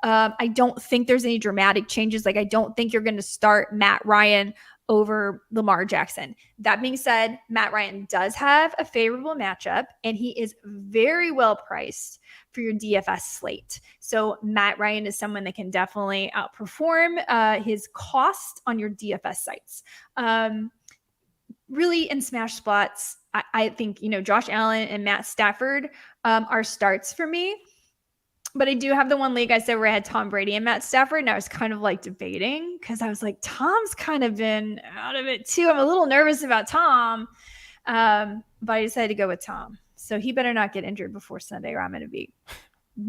I don't think there's any dramatic changes. Like, I don't think you're going to start Matt Ryan over Lamar Jackson. That being said, Matt Ryan does have a favorable matchup, and he is very well priced for your DFS slate. So Matt Ryan is someone that can definitely outperform his cost on your DFS sites. Really, in smash spots, I think, Josh Allen and Matt Stafford are starts for me. But I do have the one league I said where I had Tom Brady and Matt Stafford, and I was kind of like debating because I was like, Tom's kind of been out of it too. I'm a little nervous about Tom, but I decided to go with Tom. So he better not get injured before Sunday, or I'm going to be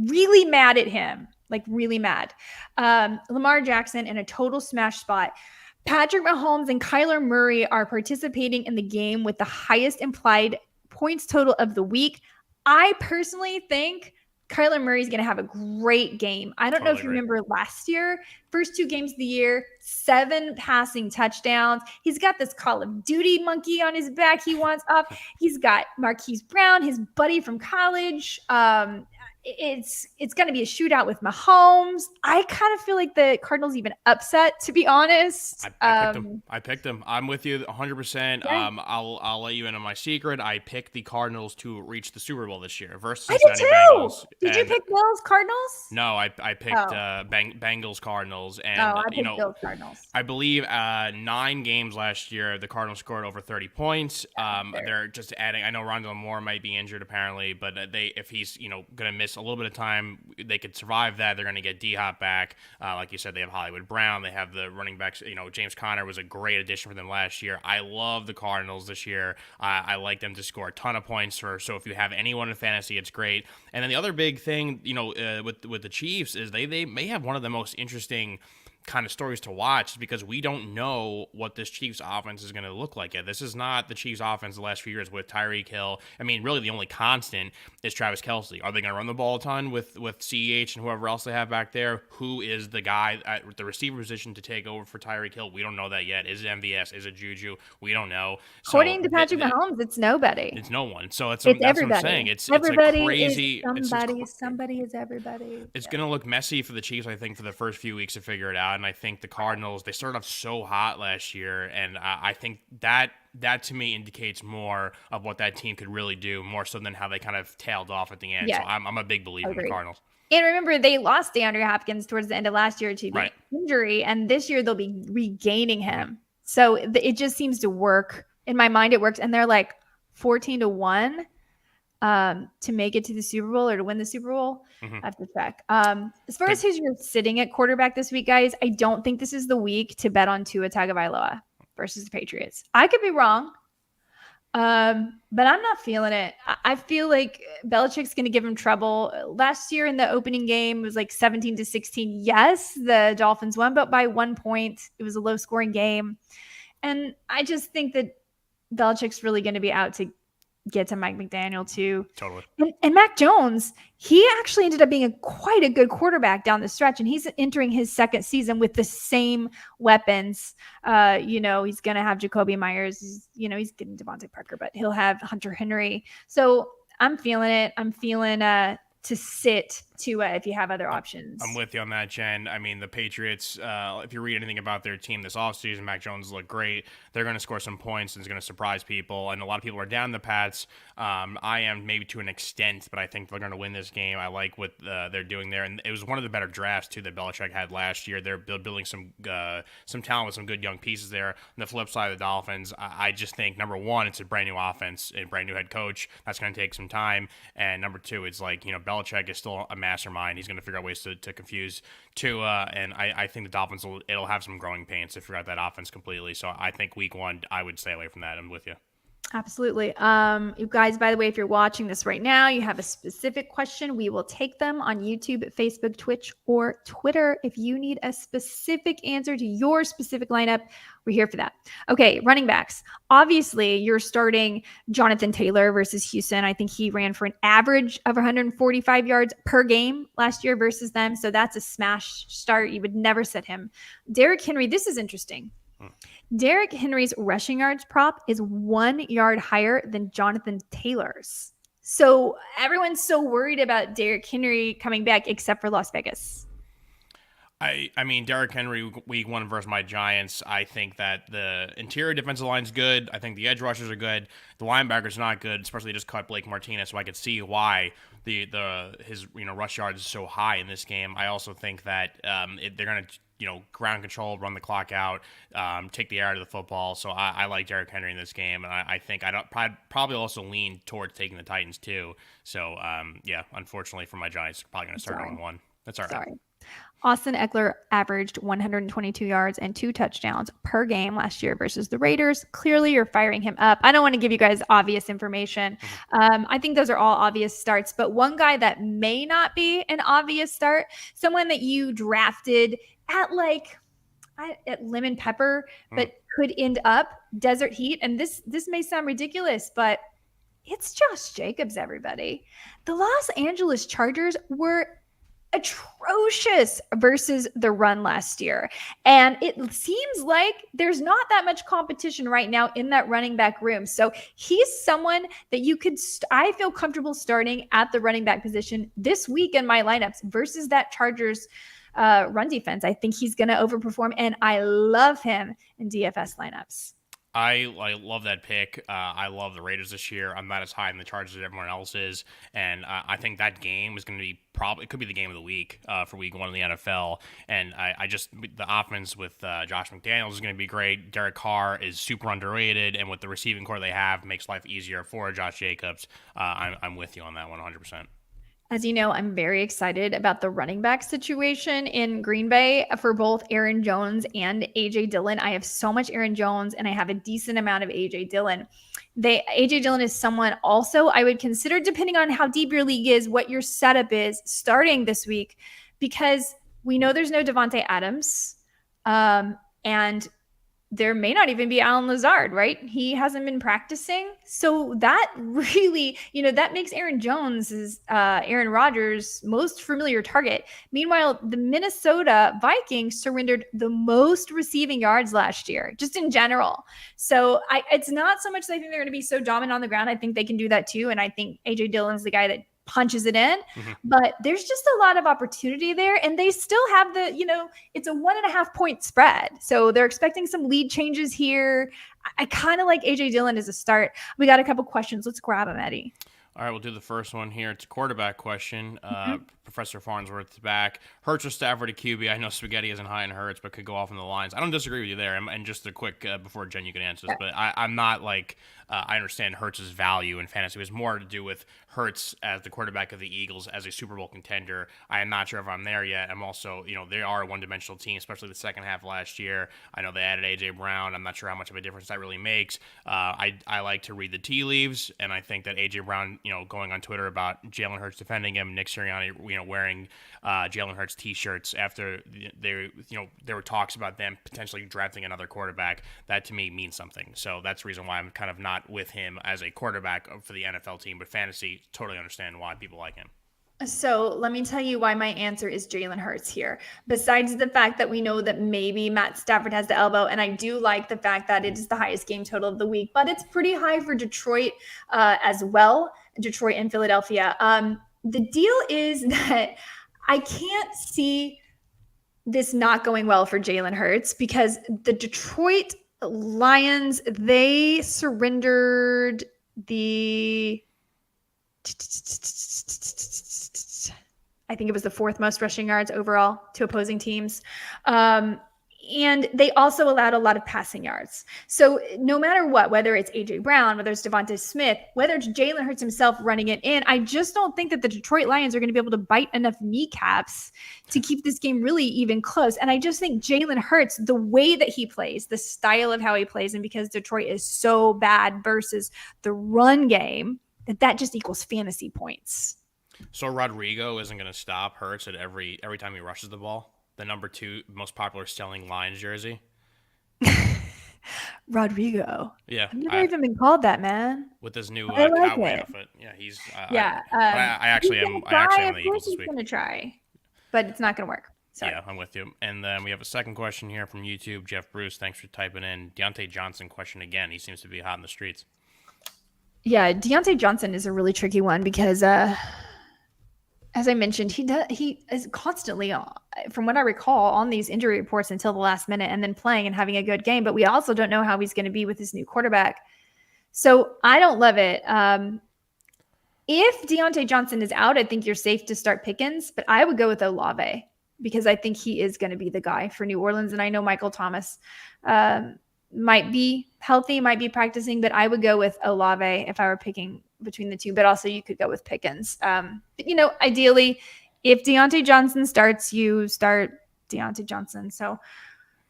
really mad at him, like really mad. Lamar Jackson in a total smash spot. Patrick Mahomes and Kyler Murray are participating in the game with the highest implied points total of the week. I personally think Kyler Murray is going to have a great game. I don't know if you remember last year, first 2 games of the year, 7 passing touchdowns. He's got this Call of Duty monkey on his back he wants up. He's got Marquise Brown, his buddy from college. It's going to be a shootout with Mahomes. I kind of feel like the Cardinals even upset, to be honest. I picked them. I'm with you 100%. Yeah. I'll let you in on my secret. I picked the Cardinals to reach the Super Bowl this year versus I did Cincinnati too. Bengals. Did you pick Bills Cardinals? No, I picked Bengals Cardinals, and I picked Bills Cardinals. I believe 9 games last year the Cardinals scored over 30 points. They're just adding. I know Rondale Moore might be injured apparently, but if he's going to miss a little bit of time, they could survive that. They're going to get D-Hop back. Like you said, they have Hollywood Brown. They have the running backs. James Conner was a great addition for them last year. I love the Cardinals this year. I like them to score a ton of points. So if you have anyone in fantasy, it's great. And then the other big thing, with the Chiefs is they may have one of the most interesting kind of stories to watch, is because we don't know what this Chiefs offense is going to look like yet. This is not the Chiefs offense the last few years with Tyreek Hill. I mean, really the only constant is Travis Kelce. Are they going to run the ball a ton with CEH and whoever else they have back there? Who is the guy at the receiver position to take over for Tyreek Hill? We don't know that yet. Is it MVS? Is it Juju? We don't know. According to Patrick Mahomes, it's nobody. It's no one. So that's everybody. what I'm saying. It's everybody a crazy. Is somebody. Somebody is everybody. It's going to look messy for the Chiefs, I think, for the first few weeks to figure it out. And I think the Cardinals, they started off so hot last year, and I think that to me indicates more of what that team could really do, more so than how they kind of tailed off at the end. Yeah. So I'm a big believer in the Cardinals. And remember, they lost DeAndre Hopkins towards the end of last year to the injury, and this year they'll be regaining him. So it just seems to work. In my mind, it works. And they're like 14-1 to make it to the Super Bowl or to win the Super Bowl. I have to check. As far as who's you're sitting at quarterback this week, guys, I don't think this is the week to bet on Tua Tagovailoa versus the Patriots. I could be wrong, but I'm not feeling it. I feel like Belichick's going to give him trouble. Last year in the opening game, it was like 17-16. Yes, the Dolphins won, but by 1 point. It was a low-scoring game. And I just think that Belichick's really going to be out to get to Mike McDaniel too. Totally. And Mac Jones, he actually ended up being quite a good quarterback down the stretch, and he's entering his second season with the same weapons. He's going to have Jacoby Myers. He's getting Devontae Parker, but he'll have Hunter Henry. So I'm feeling it. I'm feeling to sit Tua if you have other options. I'm with you on that, Jen. I mean, the Patriots, if you read anything about their team this offseason, Mac Jones looked great. They're going to score some points and it's going to surprise people. And a lot of people are down the Pats. I am maybe to an extent, but I think they're going to win this game. I like what they're doing there. And it was one of the better drafts, too, that Belichick had last year. They're building some talent with some good young pieces there. On the flip side of the Dolphins, I just think, number one, it's a brand new offense, a brand new head coach. That's going to take some time. And number two, it's like, Belichick is still a mastermind. He's going to figure out ways to confuse Tua, and I think the Dolphins it'll have some growing pains to figure out that offense completely. So I think week one, I would stay away from that. I'm with you. Absolutely. You guys, by the way, if you're watching this right now, you have a specific question, we will take them on YouTube, Facebook, Twitch, or Twitter. If you need a specific answer to your specific lineup, we're here for that. Okay, running backs. Obviously, you're starting Jonathan Taylor versus Houston. I think he ran for an average of 145 yards per game last year versus them. So that's a smash start. You would never sit him. Derrick Henry, this is interesting. Derrick Henry's rushing yards prop is 1 yard higher than Jonathan Taylor's. So everyone's so worried about Derrick Henry coming back, except for Las Vegas. I mean, Derrick Henry, week one versus my Giants, I think that the interior defensive line's good. I think the edge rushers are good. The linebackers not good, especially just cut Blake Martinez, so I could see why his rush yards is so high in this game. I also think that they're going to ground control, run the clock out, take the air out of the football. So I like Derrick Henry in this game, and I think I'd probably also lean towards taking the Titans too. So unfortunately for my Giants, probably going to start on 1. That's all right. Sorry. Austin Eckler averaged 122 yards and 2 touchdowns per game last year versus the Raiders. Clearly, you're firing him up. I don't want to give you guys obvious information. I think those are all obvious starts, but one guy that may not be an obvious start, someone that you drafted at lemon pepper, but could end up desert heat. And this may sound ridiculous, but it's Josh Jacobs, everybody. The Los Angeles Chargers were atrocious versus the run last year. And it seems like there's not that much competition right now in that running back room. So he's someone that you could, I feel comfortable starting at the running back position this week in my lineups versus that Chargers run defense. I think he's going to overperform, and I love him in DFS lineups. I love that pick. I love the Raiders this year. I'm not as high in the Chargers as everyone else is, and I think that game is going to be it could be the game of the week for week 1 in the NFL. And I just the offense with Josh McDaniels is going to be great. Derek Carr is super underrated, and with the receiving core they have, makes life easier for Josh Jacobs. I'm with you on that 100%. As you know, I'm very excited about the running back situation in Green Bay for both Aaron Jones and A.J. Dillon. I have so much Aaron Jones, and I have a decent amount of A.J. Dillon. A.J. Dillon is someone also I would consider, depending on how deep your league is, what your setup is, starting this week, because we know there's no Devontae Adams. And there may not even be Alan Lazard, right? He hasn't been practicing. So that really, that makes Aaron Jones Aaron Rodgers' most familiar target. Meanwhile, the Minnesota Vikings surrendered the most receiving yards last year, just in general. So it's not so much that I think they're going to be so dominant on the ground. I think they can do that too. And I think A.J. Dillon's the guy that punches it in. But there's just a lot of opportunity there. And they still have it's a 1.5 point spread. So they're expecting some lead changes here. I kind of like AJ Dillon as a start. We got a couple questions. Let's grab them, Eddie. All right, we'll do the first one here. It's a quarterback question. Professor Farnsworth's back. Hurts or Stafford at QB? I know Spaghetti isn't high in Hurts, but could go off in the lines. I don't disagree with you there. And just a quick, before Jen, you can answer this, but I'm not like, I understand Hurts' value in fantasy. It was more to do with Hurts as the quarterback of the Eagles as a Super Bowl contender. I am not sure if I'm there yet. I'm also, they are a one-dimensional team, especially the second half of last year. I know they added A.J. Brown. I'm not sure how much of a difference that really makes. I like to read the tea leaves, and I think that A.J. Brown, going on Twitter about Jalen Hurts defending him, Nick Sirianni, wearing Jalen Hurts t-shirts after there were talks about them potentially drafting another quarterback. That to me means something. So that's the reason why I'm kind of not with him as a quarterback for the NFL team, but fantasy, totally understand why people like him. So let me tell you why my answer is Jalen Hurts here. Besides the fact that we know that maybe Matt Stafford has the elbow, and I do like the fact that it is the highest game total of the week, but it's pretty high for Detroit as well, Detroit and Philadelphia. The deal is that I can't see this not going well for Jalen Hurts because the Detroit Lions, they surrendered I think it was the 4th most rushing yards overall to opposing teams. And they also allowed a lot of passing yards. So no matter what, whether it's A.J. Brown, whether it's Devonta Smith, whether it's Jalen Hurts himself running it in, I just don't think that the Detroit Lions are going to be able to bite enough kneecaps to keep this game really even close. And I just think Jalen Hurts, the way that he plays, the style of how he plays, and because Detroit is so bad versus the run game, that just equals fantasy points. So Rodrigo isn't going to stop Hurts at every time he rushes the ball? The number 2 most popular selling Lions jersey? Rodrigo. Yeah. I've never even been called that, man. With his new cowboy outfit. Yeah, he's... I actually am on the Eagles this week. I'm going to try, but it's not going to work. Sorry. Yeah, I'm with you. And then we have a second question here from YouTube. Jeff Bruce, thanks for typing in. Deontay Johnson question again. He seems to be hot in the streets. Yeah, Deontay Johnson is a really tricky one because... as I mentioned, he is constantly, from what I recall, on these injury reports until the last minute and then playing and having a good game. But we also don't know how he's going to be with his new quarterback. So I don't love it. If Deontay Johnson is out, I think you're safe to start Pickens. But I would go with Olave because I think he is going to be the guy for New Orleans. And I know Michael Thomas might be healthy, might be practicing. But I would go with Olave if I were picking between the two, but also you could go with Pickens. But, ideally, if Deontay Johnson starts, you start Deontay Johnson. So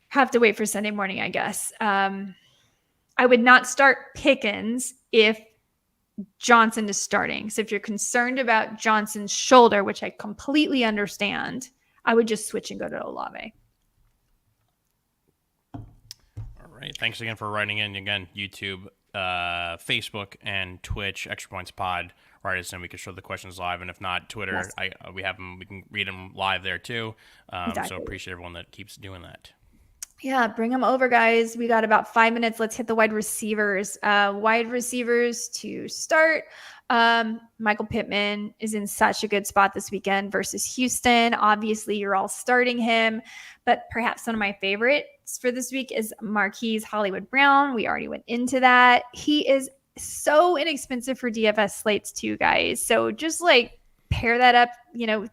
have to wait for Sunday morning, I guess. I would not start Pickens if Johnson is starting. So if you're concerned about Johnson's shoulder, which I completely understand, I would just switch and go to Olave. All right. Thanks again for writing in. Again, YouTube, Facebook, and Twitch, Extra Points Pod. Write us in. We can show the questions live, and if not, Twitter. Yes. We have them. We can read them live there too. Exactly. So appreciate everyone that keeps doing that. Yeah, bring them over, guys. We got about 5 minutes. Let's hit the wide receivers. Wide receivers to start. Michael Pittman is in such a good spot this weekend versus Houston. Obviously, you're all starting him, but perhaps one of my favorites for this week is Marquise Hollywood Brown. We already went into that. He is so inexpensive for DFS slates too, guys. So just pair that up,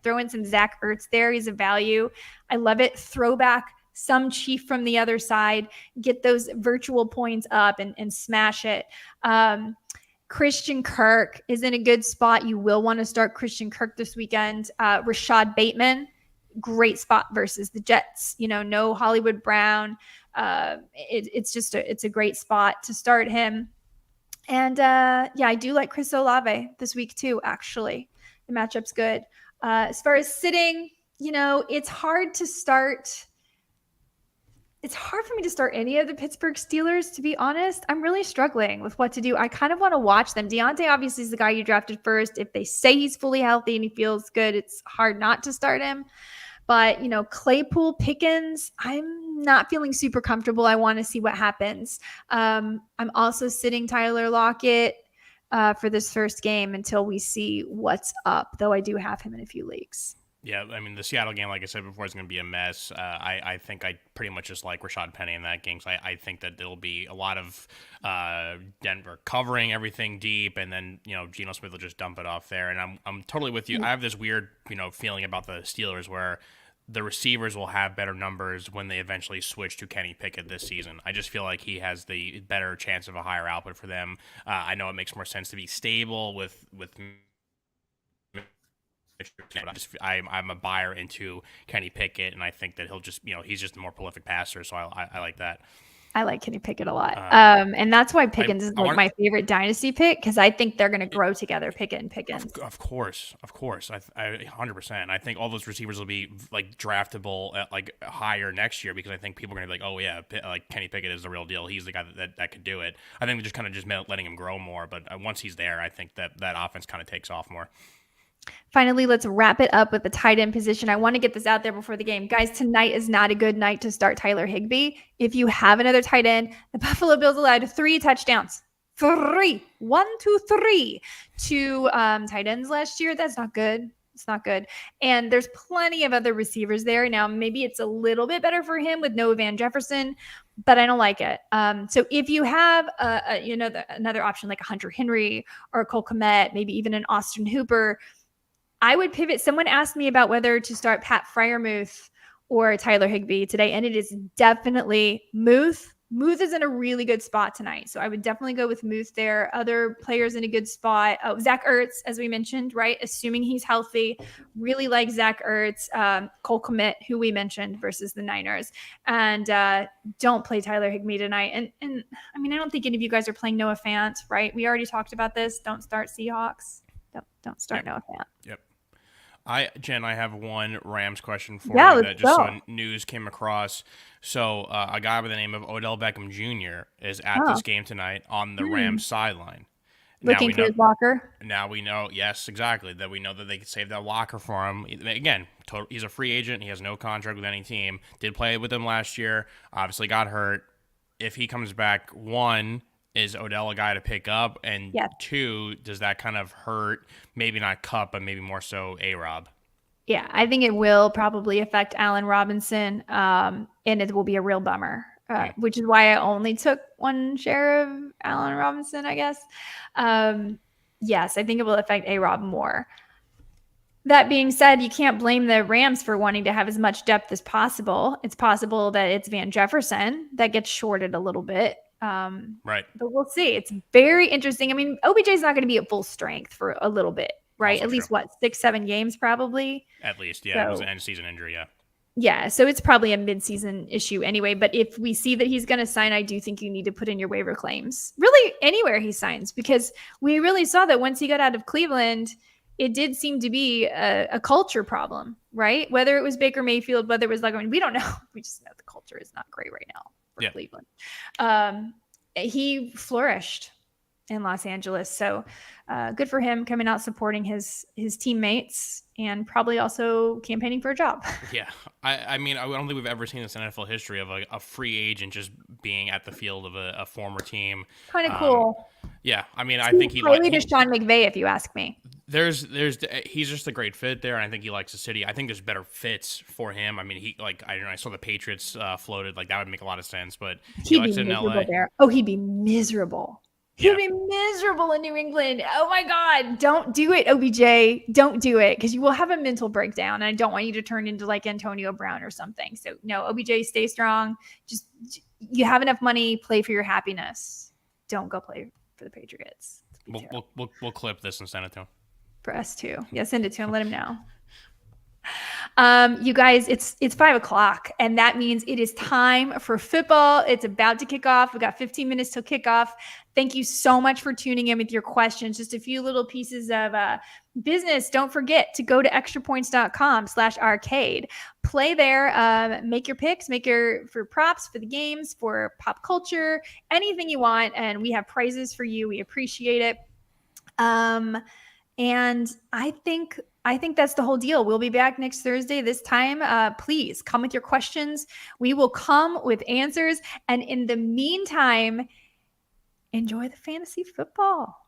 throw in some Zach Ertz there. He's a value. I love it. Throwback some Chief from the other side, get those virtual points up and smash it. Christian Kirk is in a good spot. You will want to start Christian Kirk this weekend. Rashad Bateman, great spot versus the Jets. No Hollywood Brown. It's a great spot to start him. And I do like Chris Olave this week too, actually. The matchup's good. As far as sitting, it's hard to start it's hard for me to start any of the Pittsburgh Steelers, to be honest. I'm really struggling with what to do. I kind of want to watch them. Deontay obviously is the guy you drafted first. If they say he's fully healthy and he feels good, it's hard not to start him. But, Claypool, Pickens, I'm not feeling super comfortable. I want to see what happens. I'm also sitting Tyler Lockett for this first game until we see what's up, though I do have him in a few leagues. Yeah, I mean, the Seattle game, like I said before, is going to be a mess. I think I pretty much just like Rashad Penny in that game. So I think that there'll be a lot of Denver covering everything deep, and then, Geno Smith will just dump it off there. And I'm totally with you. I have this weird, feeling about the Steelers where the receivers will have better numbers when they eventually switch to Kenny Pickett this season. I just feel like he has the better chance of a higher output for them. I know it makes more sense to be stable with I'm a buyer into Kenny Pickett, and I think that he'll just, he's just a more prolific passer, so I like that. I like Kenny Pickett a lot. And that's why Pickens is my favorite dynasty pick, because I think they're going to grow together, Pickett and Pickens. Of course. I 100%. I think all those receivers will be like draftable at like higher next year, because I think people are going to be like, oh yeah, like Kenny Pickett is the real deal. He's the guy that could do it. I think they're just letting him grow more. But once he's there, I think that offense kind of takes off more. Finally, let's wrap it up with the tight end position. I want to get this out there before the game. Guys, tonight is not a good night to start Tyler Higbee. If you have another tight end, the Buffalo Bills allowed 3 touchdowns. 3. 1, 2, 3 to tight ends last year. That's not good. It's not good. And there's plenty of other receivers there. Now, maybe it's a little bit better for him with no Van Jefferson, but I don't like it. So if you have another option like a Hunter Henry or a Cole Kmet, maybe even an Austin Hooper, I would pivot. Someone asked me about whether to start Pat Freiermuth or Tyler Higbee today, and it is definitely Muth. Muth is in a really good spot tonight, so I would definitely go with Muth there. Other players in a good spot. Oh, Zach Ertz, as we mentioned, right? Assuming he's healthy. Really like Zach Ertz. Cole Kmet, who we mentioned, versus the Niners. And don't play Tyler Higbee tonight. And I mean, I don't think any of you guys are playing Noah Fant, right? We already talked about this. Don't start Seahawks. Don't start Noah Fant. Yep. Jen, I have one Rams question for you that just on news came across. So a guy by the name of Odell Beckham Jr. is at this game tonight on the Rams sideline. Looking for his locker? Now we know, yes, exactly, that we know that they could save that locker for him. Again, he's a free agent. He has no contract with any team. Did play with them last year. Obviously got hurt. If he comes back, 1, is Odell a guy to pick up? And 2, does that kind of hurt, maybe not Kupp, but maybe more so A-Rob? Yeah, I think it will probably affect Allen Robinson, and it will be a real bummer, which is why I only took 1 share of Allen Robinson, I guess. Yes, I think it will affect A-Rob more. That being said, you can't blame the Rams for wanting to have as much depth as possible. It's possible that it's Van Jefferson that gets shorted a little bit. Right. But we'll see. It's very interesting. I mean, OBJ is not going to be at full strength for a little bit, right? Also at least 6-7 games probably. At least, yeah. It was an end season injury, yeah. Yeah, so it's probably a mid-season issue anyway. But if we see that he's going to sign, I do think you need to put in your waiver claims. Really, anywhere he signs, because we really saw that once he got out of Cleveland, it did seem to be a culture problem, right? Whether it was Baker Mayfield, whether it was we don't know. We just know the culture is not great right now for Cleveland. He flourished in Los Angeles. So good for him coming out supporting his teammates and probably also campaigning for a job. Yeah. I mean, I don't think we've ever seen this in NFL history of a free agent just being at the field of a former team. Kind of cool. Yeah. I mean, I think highly to Sean McVay, if you ask me. He's just a great fit there, and I think he likes the city. I think there's better fits for him. I mean, I saw the Patriots floated, like that would make a lot of sense, but he likes it in LA. There. Oh, he'd be miserable. He'd be miserable in New England. Oh my God. Don't do it, OBJ. Don't do it, because you will have a mental breakdown. And I don't want you to turn into like Antonio Brown or something. So no, OBJ, stay strong. Just, you have enough money, play for your happiness. Don't go play for the Patriots. We'll clip this and send it to him. For us too. Yeah, send it to him. Let him know. You guys, it's 5:00, and that means it is time for football. It's about to kick off. We got 15 minutes till kickoff. Thank you so much for tuning in with your questions. Just a few little pieces of business. Don't forget to go to extrapoints.com/arcade. Play there, make your picks, for props, for the games, for pop culture, anything you want. And we have prizes for you. We appreciate it. And I think that's the whole deal. We'll be back next Thursday. This time, please come with your questions. We will come with answers. And in the meantime, enjoy the fantasy football.